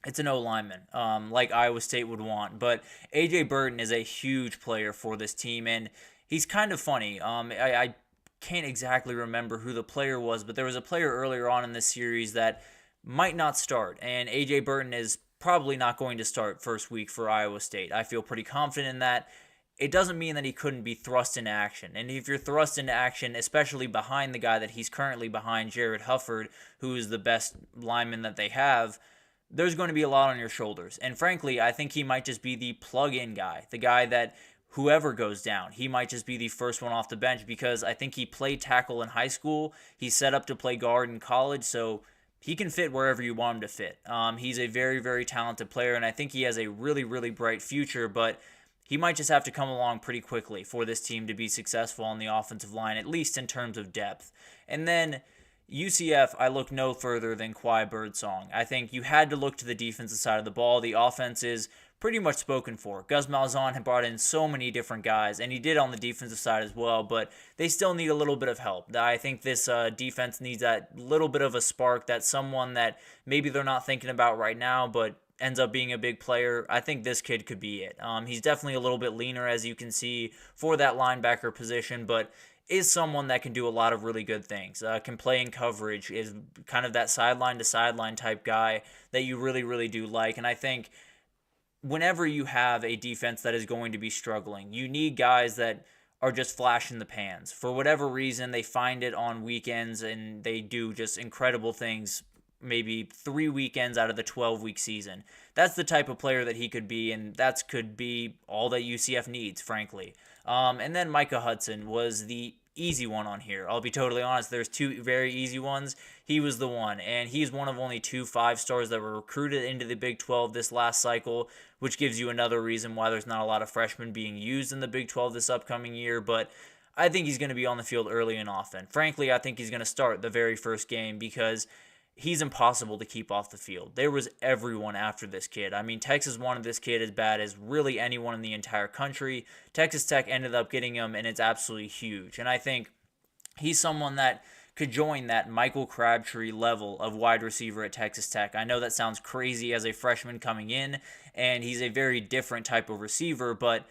it's an O-lineman, like Iowa State would want. But A.J. Burton is a huge player for this team, and he's kind of funny. I can't exactly remember who the player was, but there was a player earlier on in this series that might not start, and A.J. Burton is probably not going to start first week for Iowa State. I feel pretty confident in that. It doesn't mean that he couldn't be thrust into action. And if you're thrust into action, especially behind the guy that he's currently behind, Jared Hufford, who is the best lineman that they have, there's going to be a lot on your shoulders. And frankly, I think he might just be the plug-in guy, the guy that whoever goes down, he might just be the first one off the bench, because I think he played tackle in high school. He's set up to play guard in college, so he can fit wherever you want him to fit. He's a very, very talented player, and I think he has a really, really bright future, but he might just have to come along pretty quickly for this team to be successful on the offensive line, at least in terms of depth. And then UCF, I look no further than Qui Birdsong. I think you had to look to the defensive side of the ball. The offense is pretty much spoken for. Gus Malzahn had brought in so many different guys, and he did on the defensive side as well, but they still need a little bit of help. I think this defense needs that little bit of a spark, that someone that maybe they're not thinking about right now, but ends up being a big player. I think this kid could be it. He's definitely a little bit leaner, as you can see, for that linebacker position, but is someone that can do a lot of really good things. Can play in coverage, is kind of that sideline-to-sideline type guy that you really, really do like. And I think whenever you have a defense that is going to be struggling, you need guys that are just flash in the pans. For whatever reason, they find it on weekends and they do just incredible things, maybe 3 weekends out of the 12-week season. That's the type of player that he could be, and that could be all that UCF needs, frankly. And then Micah Hudson was the easy one on here. I'll be totally honest, there's two very easy ones. He was the one, and he's one of only 2 5-stars that were recruited into the Big 12 this last cycle, which gives you another reason why there's not a lot of freshmen being used in the Big 12 this upcoming year, but I think he's going to be on the field early and often. Frankly, I think he's going to start the very first game, because he's impossible to keep off the field. There was everyone after this kid. I mean, Texas wanted this kid as bad as really anyone in the entire country. Texas Tech ended up getting him, and it's absolutely huge. And I think he's someone that could join that Michael Crabtree level of wide receiver at Texas Tech. I know that sounds crazy as a freshman coming in, and he's a very different type of receiver, but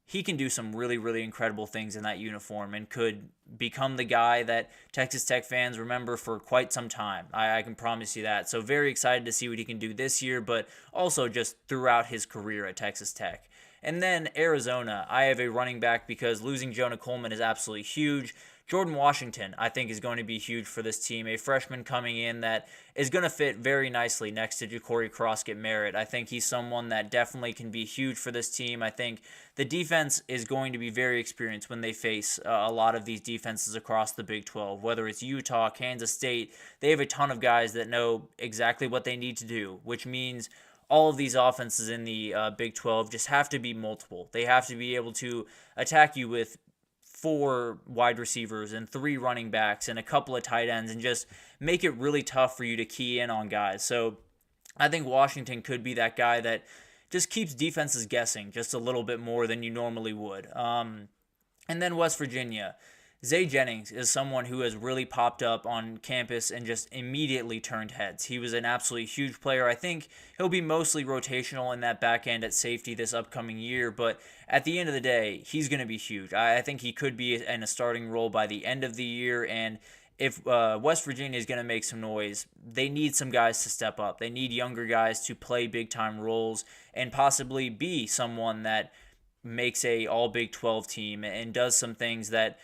he can do some really, really incredible things in that uniform and could become the guy that Texas Tech fans remember for quite some time. I can promise you that. So very excited to see what he can do this year, but also just throughout his career at Texas Tech. And then Arizona, I have a running back because losing Jonah Coleman is absolutely huge. Jordan Washington, I think, is going to be huge for this team. A freshman coming in that is going to fit very nicely next to Ja'Cory Croskett-Merritt. I think he's someone that definitely can be huge for this team. I think the defense is going to be very experienced when they face a lot of these defenses across the Big 12, whether it's Utah, Kansas State. They have a ton of guys that know exactly what they need to do, which means all of these offenses in the Big 12 just have to be multiple. They have to be able to attack you with 4 wide receivers and 3 running backs and a couple of tight ends and just make it really tough for you to key in on guys. So I think Washington could be that guy that just keeps defenses guessing just a little bit more than you normally would. And then West Virginia. Zay Jennings is someone who has really popped up on campus and just immediately turned heads. He was an absolutely huge player. I think he'll be mostly rotational in that back end at safety this upcoming year, but at the end of the day, he's going to be huge. I think he could be in a starting role by the end of the year, and if West Virginia is going to make some noise, they need some guys to step up. They need younger guys to play big-time roles and possibly be someone that makes a all Big 12 team and does some things that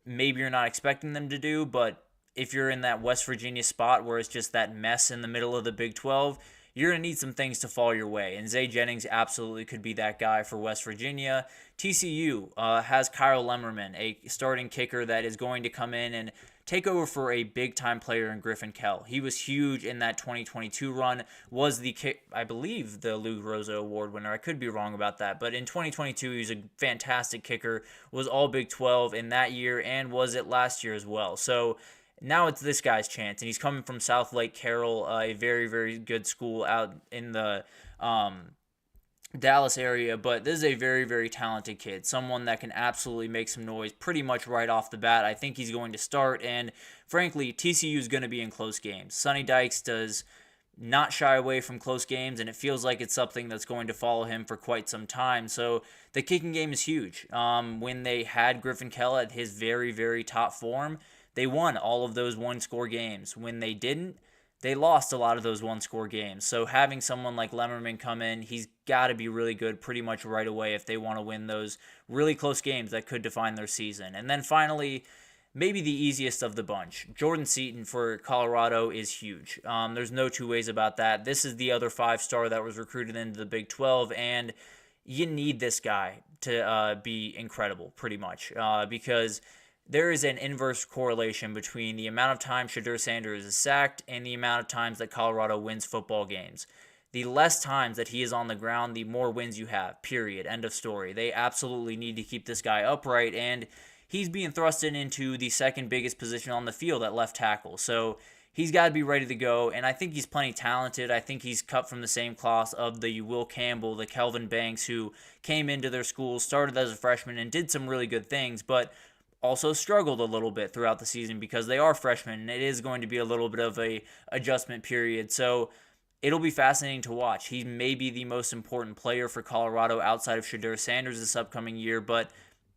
maybe you're not expecting them to do, but if you're in that West Virginia spot where it's just that mess in the middle of the Big 12, you're going to need some things to fall your way, and Zay Jennings absolutely could be that guy for West Virginia. TCU has Kyle Lemman, a starting kicker that is going to come in and take over for a big-time player in Griffin Kell. He was huge in that 2022 run, was the I believe the Lou Groza Award winner. I could be wrong about that, but in 2022 he was a fantastic kicker, was all Big 12 in that year, and was it last year as well. So now it's this guy's chance, and he's coming from South Lake Carroll, a very, very good school out in the Dallas area, but this is a very, very talented kid, someone that can absolutely make some noise pretty much right off the bat. I think he's going to start, and frankly, TCU is going to be in close games. Sonny Dykes does not shy away from close games, and it feels like it's something that's going to follow him for quite some time. So the kicking game is huge. When they had Griffin Kell at his very, very top form, they won all of those one-score games. When they didn't, they lost a lot of those one-score games. So having someone like Lemman come in, he's got to be really good pretty much right away if they want to win those really close games that could define their season. And then finally, maybe the easiest of the bunch, Jordan Seaton for Colorado is huge. There's no two ways about that. This is the other 5-star that was recruited into the Big 12, and you need this guy to be incredible pretty much because there is an inverse correlation between the amount of time Shedeur Sanders is sacked and the amount of times that Colorado wins football games. The less times that he is on the ground, the more wins you have, period, end of story. They absolutely need to keep this guy upright, and he's being thrusted into the second biggest position on the field at left tackle. So he's got to be ready to go, and I think he's plenty talented. I think he's cut from the same cloth of the Will Campbell, the Kelvin Banks, who came into their school, started as a freshman, and did some really good things, but also struggled a little bit throughout the season because they are freshmen, and it is going to be a little bit of a adjustment period. So it'll be fascinating to watch. He may be the most important player for Colorado outside of Shedeur Sanders this upcoming year, but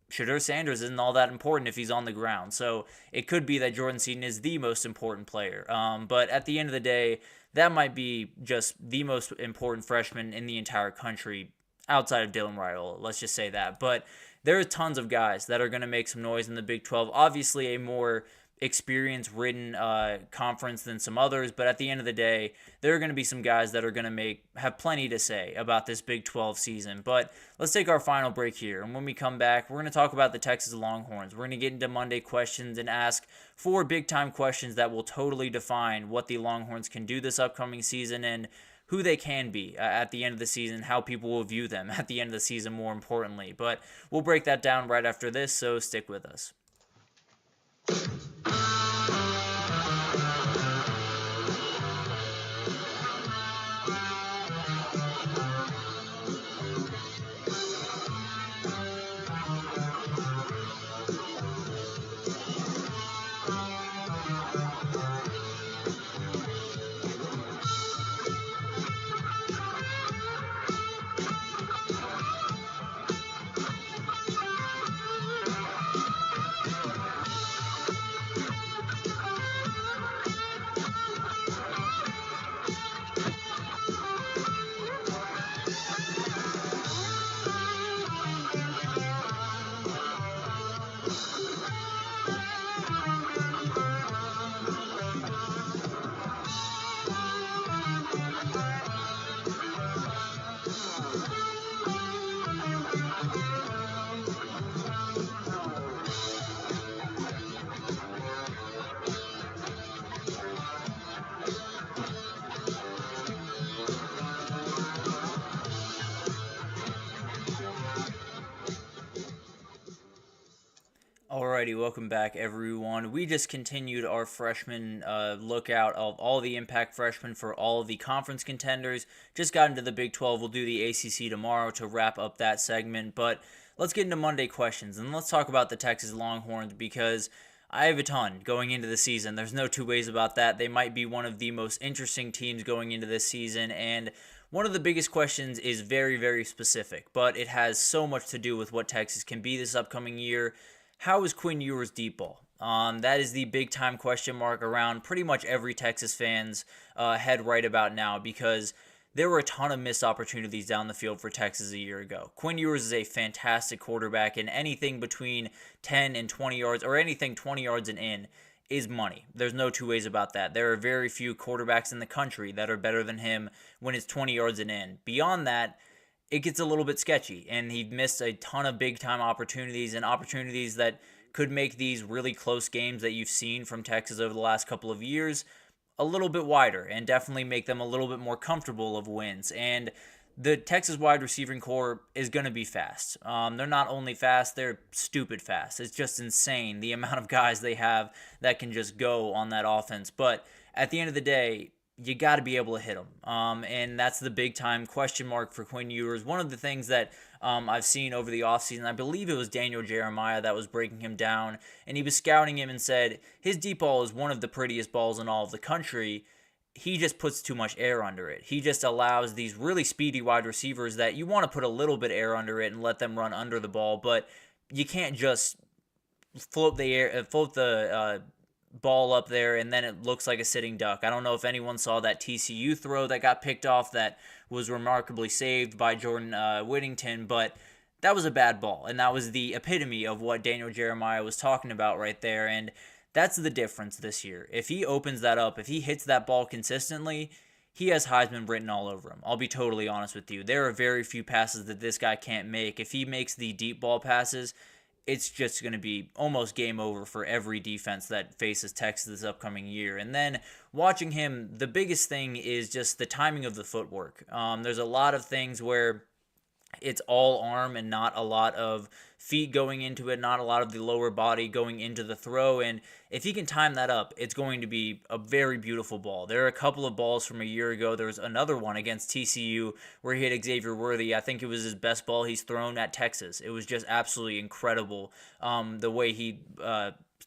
Shedeur Sanders isn't all that important if he's on the ground. So it could be that Jordan Seaton is the most important player. But at the end of the day, that might be just the most important freshman in the entire country outside of Dylan Raiola. Let's just say that. But there are tons of guys that are going to make some noise in the Big 12. Obviously, a more experience-ridden conference than some others, but at the end of the day, there are going to be some guys that are going to have plenty to say about this Big 12 season. But let's take our final break here, and when we come back, we're going to talk about the Texas Longhorns. We're going to get into Monday questions and ask 4 big-time questions that will totally define what the Longhorns can do this upcoming season and who they can be at the end of the season, how people will view them at the end of the season, more importantly. But we'll break that down right after this, so stick with us. Alrighty, welcome back everyone. We just continued our freshman lookout of all the impact freshmen for all of the conference contenders. Just got into the Big 12. We'll do the ACC tomorrow to wrap up that segment, but let's get into Monday questions, and let's talk about the Texas Longhorns because I have a ton going into the season. There's no two ways about that. They might be one of the most interesting teams going into this season, and one of the biggest questions is very, very specific, but it has so much to do with what Texas can be this upcoming year. How is Quinn Ewers deep ball? That is the big time question mark around pretty much every Texas fan's head right about now, because there were a ton of missed opportunities down the field for Texas a year ago. Quinn Ewers is a fantastic quarterback, and anything between 10 and 20 yards, or anything 20 yards and in, is money. There's no two ways about that. There are very few quarterbacks in the country that are better than him when it's 20 yards and in. Beyond that, it gets a little bit sketchy, and he missed a ton of big-time opportunities, and opportunities that could make these really close games that you've seen from Texas over the last couple of years a little bit wider, and definitely make them a little bit more comfortable of wins. And the Texas wide receiving core is going to be fast. They're not only fast, they're stupid fast. It's just insane the amount of guys they have that can just go on that offense. But at the end of the day, you got to be able to hit them. And that's the big time question mark for Quinn Ewers. One of the things that I've seen over the offseason, I believe it was Daniel Jeremiah that was breaking him down, and he was scouting him and said his deep ball is one of the prettiest balls in all of the country. He just puts too much air under it. He just allows these really speedy wide receivers that you want to put a little bit of air under it and let them run under the ball, but you can't just float the ball up there and then it looks like a sitting duck. I don't know if anyone saw that TCU throw that got picked off that was remarkably saved by Jordan Whittington, but that was a bad ball, and that was the epitome of what Daniel Jeremiah was talking about right there. And that's the difference this year. If he opens that up, if he hits that ball consistently, he has Heisman written all over him. I'll be totally honest with you. There are very few passes that this guy can't make. If he makes the deep ball passes, it's just going to be almost game over for every defense that faces Texas this upcoming year. And then watching him, the biggest thing is just the timing of the footwork. There's a lot of things where it's all arm and not a lot of feet going into it, not a lot of the lower body going into the throw. And if he can time that up, it's going to be a very beautiful ball. There are a couple of balls from a year ago. There was another one against TCU where he hit Xavier Worthy. I think it was his best ball he's thrown at Texas. It was just absolutely incredible the way he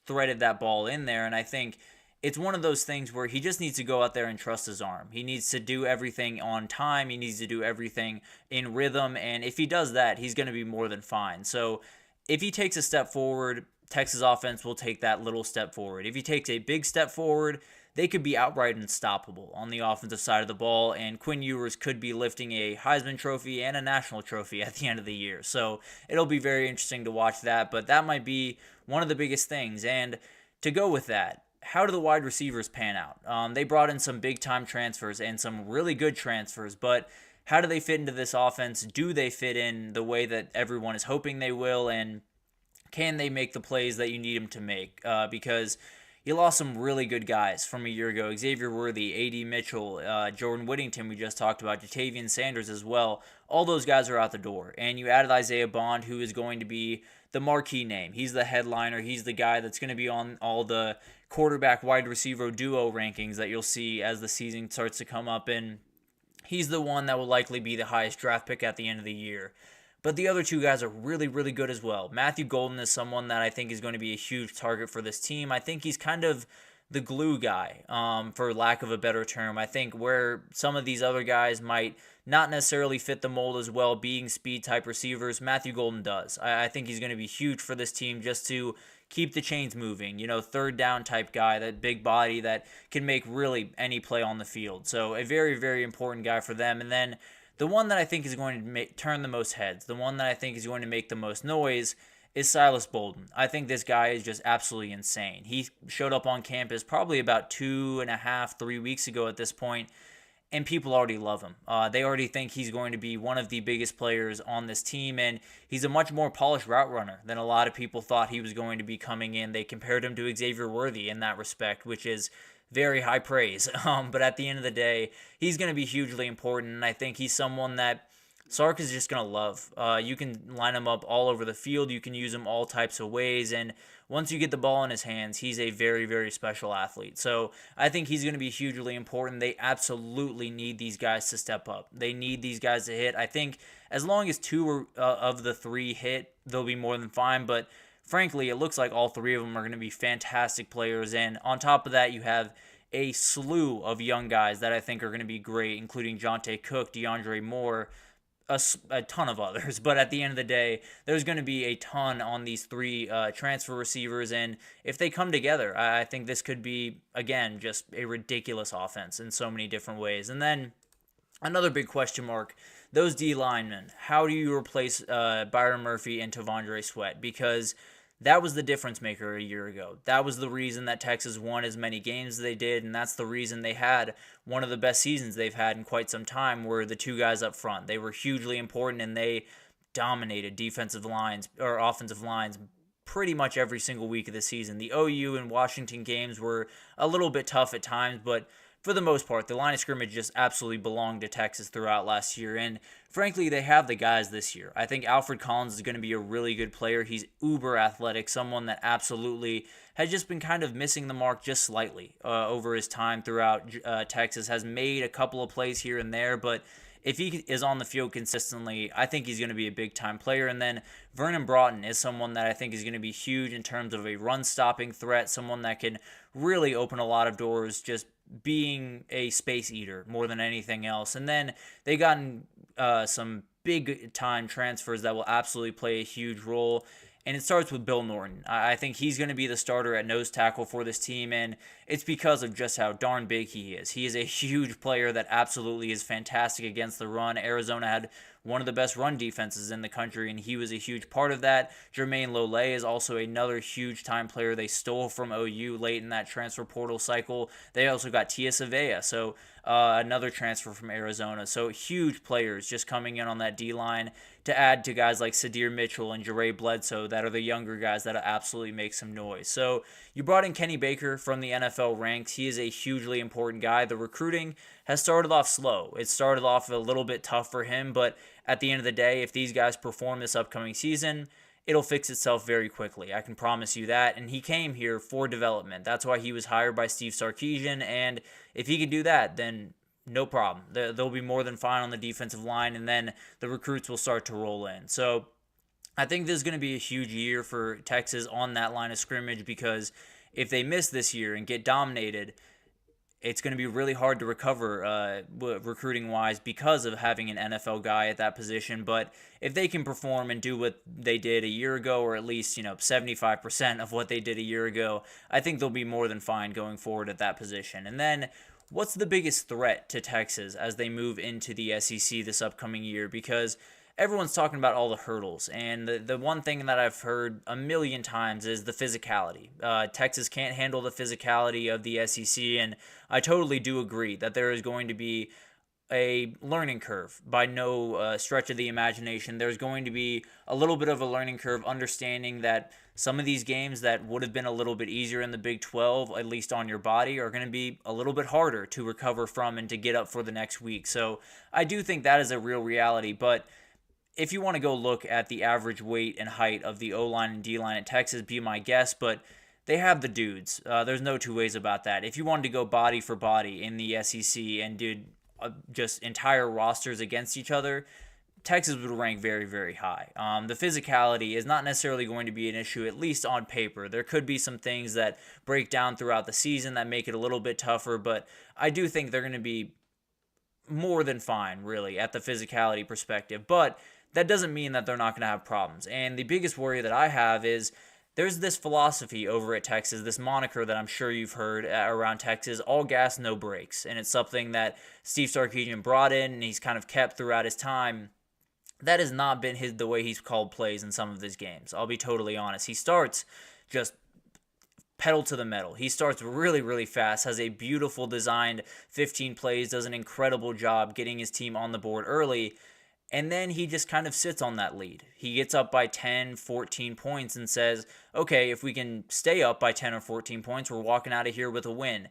threaded that ball in there. And I think it's one of those things where he just needs to go out there and trust his arm. He needs to do everything on time. He needs to do everything in rhythm. And if he does that, he's going to be more than fine. So if he takes a step forward, Texas offense will take that little step forward. If he takes a big step forward, they could be outright unstoppable on the offensive side of the ball. And Quinn Ewers could be lifting a Heisman Trophy and a national trophy at the end of the year. So it'll be very interesting to watch that. But that might be one of the biggest things. And to go with that, how do the wide receivers pan out? They brought in some big-time transfers and some really good transfers, but how do they fit into this offense? Do they fit in the way that everyone is hoping they will, and can they make the plays that you need them to make? Because you lost some really good guys from a year ago. Xavier Worthy, A.D. Mitchell, Jordan Whittington we just talked about, Jatavian Sanders as well. All those guys are out the door. And you added Isaiah Bond, who is going to be the marquee name. He's the headliner. He's the guy that's going to be on all the quarterback wide receiver duo rankings that you'll see as the season starts to come up, and he's the one that will likely be the highest draft pick at the end of the year. But the other two guys are really, really good as well. Matthew Golden is someone that I think is going to be a huge target for this team. I think he's kind of the glue guy, for lack of a better term. I think where some of these other guys might not necessarily fit the mold as well, being speed type receivers, Matthew Golden does. I think he's going to be huge for this team just to keep the chains moving, third down type guy, that big body that can make really any play on the field. So a very, very important guy for them. And then the one that I think is going to turn the most heads, the one that I think is going to make the most noise is Silas Bolden. I think this guy is just absolutely insane. He showed up on campus probably about 2.5, 3 weeks ago at this point, and people already love him. They already think he's going to be one of the biggest players on this team, and he's a much more polished route runner than a lot of people thought he was going to be coming in. They compared him to Xavier Worthy in that respect, which is very high praise. But at the end of the day, he's going to be hugely important, and I think he's someone that Sark is just going to love. You can line him up all over the field. You can use him all types of ways. And once you get the ball in his hands, he's a very, very special athlete. So I think he's going to be hugely important. They absolutely need these guys to step up. They need these guys to hit. I think as long as two of the three hit, they'll be more than fine. But frankly, it looks like all three of them are going to be fantastic players. And on top of that, you have a slew of young guys that I think are going to be great, including Jonte Cook, DeAndre Moore, a ton of others. But at the end of the day, there's going to be a ton on these three transfer receivers. And if they come together, I think this could be, again, just a ridiculous offense in so many different ways. And then another big question mark, those D linemen. How do you replace Byron Murphy and Tavondre Sweat? Because that was the difference maker a year ago. That was the reason that Texas won as many games as they did, and that's the reason they had one of the best seasons they've had in quite some time, were the two guys up front. They were hugely important, and they dominated defensive lines or offensive lines pretty much every single week of the season. The OU and Washington games were a little bit tough at times, but for the most part, the line of scrimmage just absolutely belonged to Texas throughout last year. And frankly, they have the guys this year. I think Alfred Collins is going to be a really good player. He's uber athletic, someone that absolutely has just been kind of missing the mark just slightly over his time throughout Texas. Has made a couple of plays here and there, but if he is on the field consistently, I think he's going to be a big-time player. And then Vernon Broughton is someone that I think is going to be huge in terms of a run-stopping threat, someone that can really open a lot of doors, just being a space eater more than anything else. And then they gotten some big-time transfers that will absolutely play a huge role. And it starts with Bill Norton. I think he's going to be the starter at nose tackle for this team, and it's because of just how darn big he is. He is a huge player that absolutely is fantastic against the run. Arizona had one of the best run defenses in the country, and he was a huge part of that. Jermaine Lole is also another huge-time player they stole from OU late in that transfer portal cycle. They also got Tia Savea, so another transfer from Arizona. So huge players just coming in on that D-line to add to guys like Sadir Mitchell and Jare Bledsoe that are the younger guys that absolutely make some noise. So you brought in Kenny Baker from the NFL ranks. He is a hugely important guy. The recruiting has started off slow. It started off a little bit tough for him, but at the end of the day, if these guys perform this upcoming season, it'll fix itself very quickly. I can promise you that. And he came here for development. That's why he was hired by Steve Sarkisian. And if he can do that, then no problem. They'll be more than fine on the defensive line, and then the recruits will start to roll in. So I think this is going to be a huge year for Texas on that line of scrimmage, because if they miss this year and get dominated, it's going to be really hard to recover recruiting-wise because of having an NFL guy at that position. But if they can perform and do what they did a year ago, or at least 75% of what they did a year ago, I think they'll be more than fine going forward at that position. And then what's the biggest threat to Texas as they move into the SEC this upcoming year? Because everyone's talking about all the hurdles, and the one thing that I've heard a million times is the physicality. Texas can't handle the physicality of the SEC, and I totally do agree that there is going to be a learning curve by no stretch of the imagination. There's going to be a little bit of a learning curve, understanding that some of these games that would have been a little bit easier in the Big 12, at least on your body, are going to be a little bit harder to recover from and to get up for the next week. So I do think that is a real reality. But if you want to go look at the average weight and height of the O-line and D-line at Texas, be my guest, but they have the dudes. There's no two ways about that. If you wanted to go body for body in the SEC and did just entire rosters against each other, Texas would rank very, very high. The physicality is not necessarily going to be an issue, at least on paper. There could be some things that break down throughout the season that make it a little bit tougher, but I do think they're going to be more than fine, really, at the physicality perspective. But that doesn't mean that they're not going to have problems. And the biggest worry that I have is there's this philosophy over at Texas, this moniker that I'm sure you've heard around Texas, all gas, no brakes. And it's something that Steve Sarkisian brought in and he's kind of kept throughout his time. That has not been the way he's called plays in some of his games. I'll be totally honest. He starts just pedal to the metal. He starts really, really fast, has a beautiful designed 15 plays, does an incredible job getting his team on the board early. And then he just kind of sits on that lead. He gets up by 10, 14 points and says, okay, if we can stay up by 10 or 14 points, we're walking out of here with a win.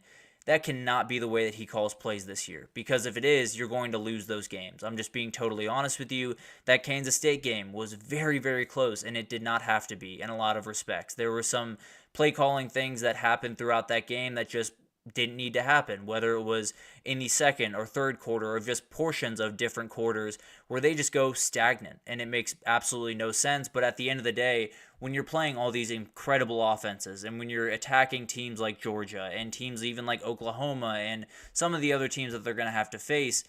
that cannot be the way that he calls plays this year, because if it is, you're going to lose those games. I'm just being totally honest with you. That Kansas State game was very, very close, and it did not have to be in a lot of respects. There were some play calling things that happened throughout that game that just didn't need to happen, whether it was in the second or third quarter or just portions of different quarters where they just go stagnant, and it makes absolutely no sense. But at the end of the day, when you're playing all these incredible offenses and when you're attacking teams like Georgia and teams even like Oklahoma and some of the other teams that they're going to have to face,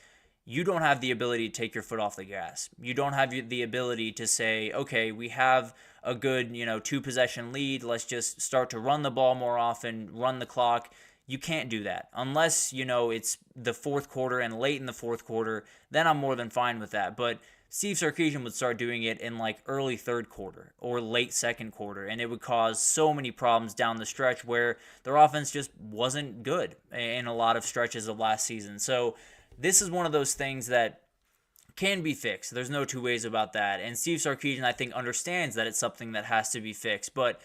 you don't have the ability to take your foot off the gas. You don't have the ability to say, okay, we have a good, 2-possession lead. Let's just start to run the ball more often, run the clock. You can't do that unless, it's the fourth quarter and late in the fourth quarter. Then I'm more than fine with that. But Steve Sarkisian would start doing it in like early third quarter or late second quarter, and it would cause so many problems down the stretch where their offense just wasn't good in a lot of stretches of last season. So this is one of those things that can be fixed. There's no two ways about that. And Steve Sarkisian, I think, understands that it's something that has to be fixed. But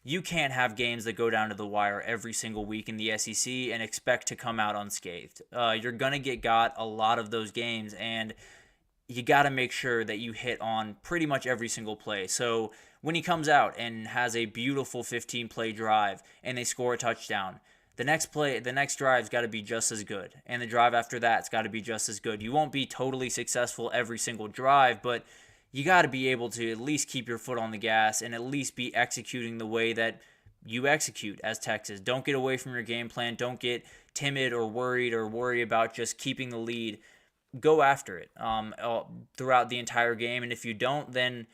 you can't have games that go down to the wire every single week in the SEC and expect to come out unscathed. You're going to got a lot of those games, and you got to make sure that you hit on pretty much every single play. So when he comes out and has a beautiful 15-play drive and they score a touchdown, the next drive's got to be just as good, and the drive after that's got to be just as good. You won't be totally successful every single drive, but you got to be able to at least keep your foot on the gas and at least be executing the way that you execute as Texas. Don't get away from your game plan. Don't get timid or worry about just keeping the lead. Go after it throughout the entire game, and if you don't, then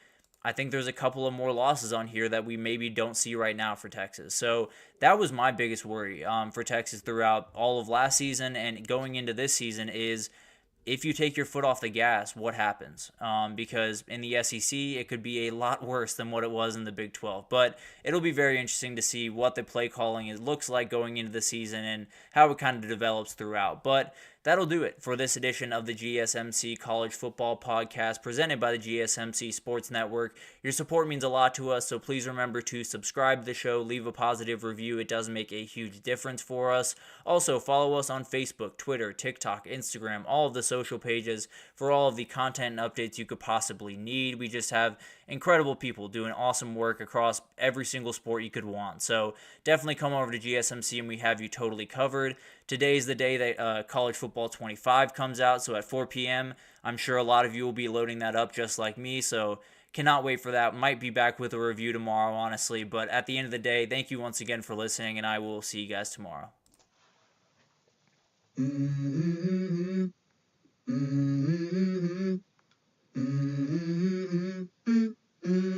I think there's a couple of more losses on here that we maybe don't see right now for Texas. So that was my biggest worry for Texas throughout all of last season and going into this season is, if you take your foot off the gas, what happens? Because in the SEC, it could be a lot worse than what it was in the Big 12. But it'll be very interesting to see what the play calling looks like going into the season and how it kind of develops throughout. But that'll do it for this edition of the GSMC College Football Podcast presented by the GSMC Sports Network. Your support means a lot to us, so please remember to subscribe to the show, leave a positive review. It does make a huge difference for us. Also, follow us on Facebook, Twitter, TikTok, Instagram, all of the social pages for all of the content and updates you could possibly need. We just have incredible people doing awesome work across every single sport you could want. So definitely come over to GSMC and we have you totally covered. Today is the day that College Football 25 comes out, so at 4 p.m., I'm sure a lot of you will be loading that up just like me, so cannot wait for that. Might be back with a review tomorrow, honestly, but at the end of the day, thank you once again for listening, and I will see you guys tomorrow. Mm-hmm. Mm-hmm. Mm-hmm.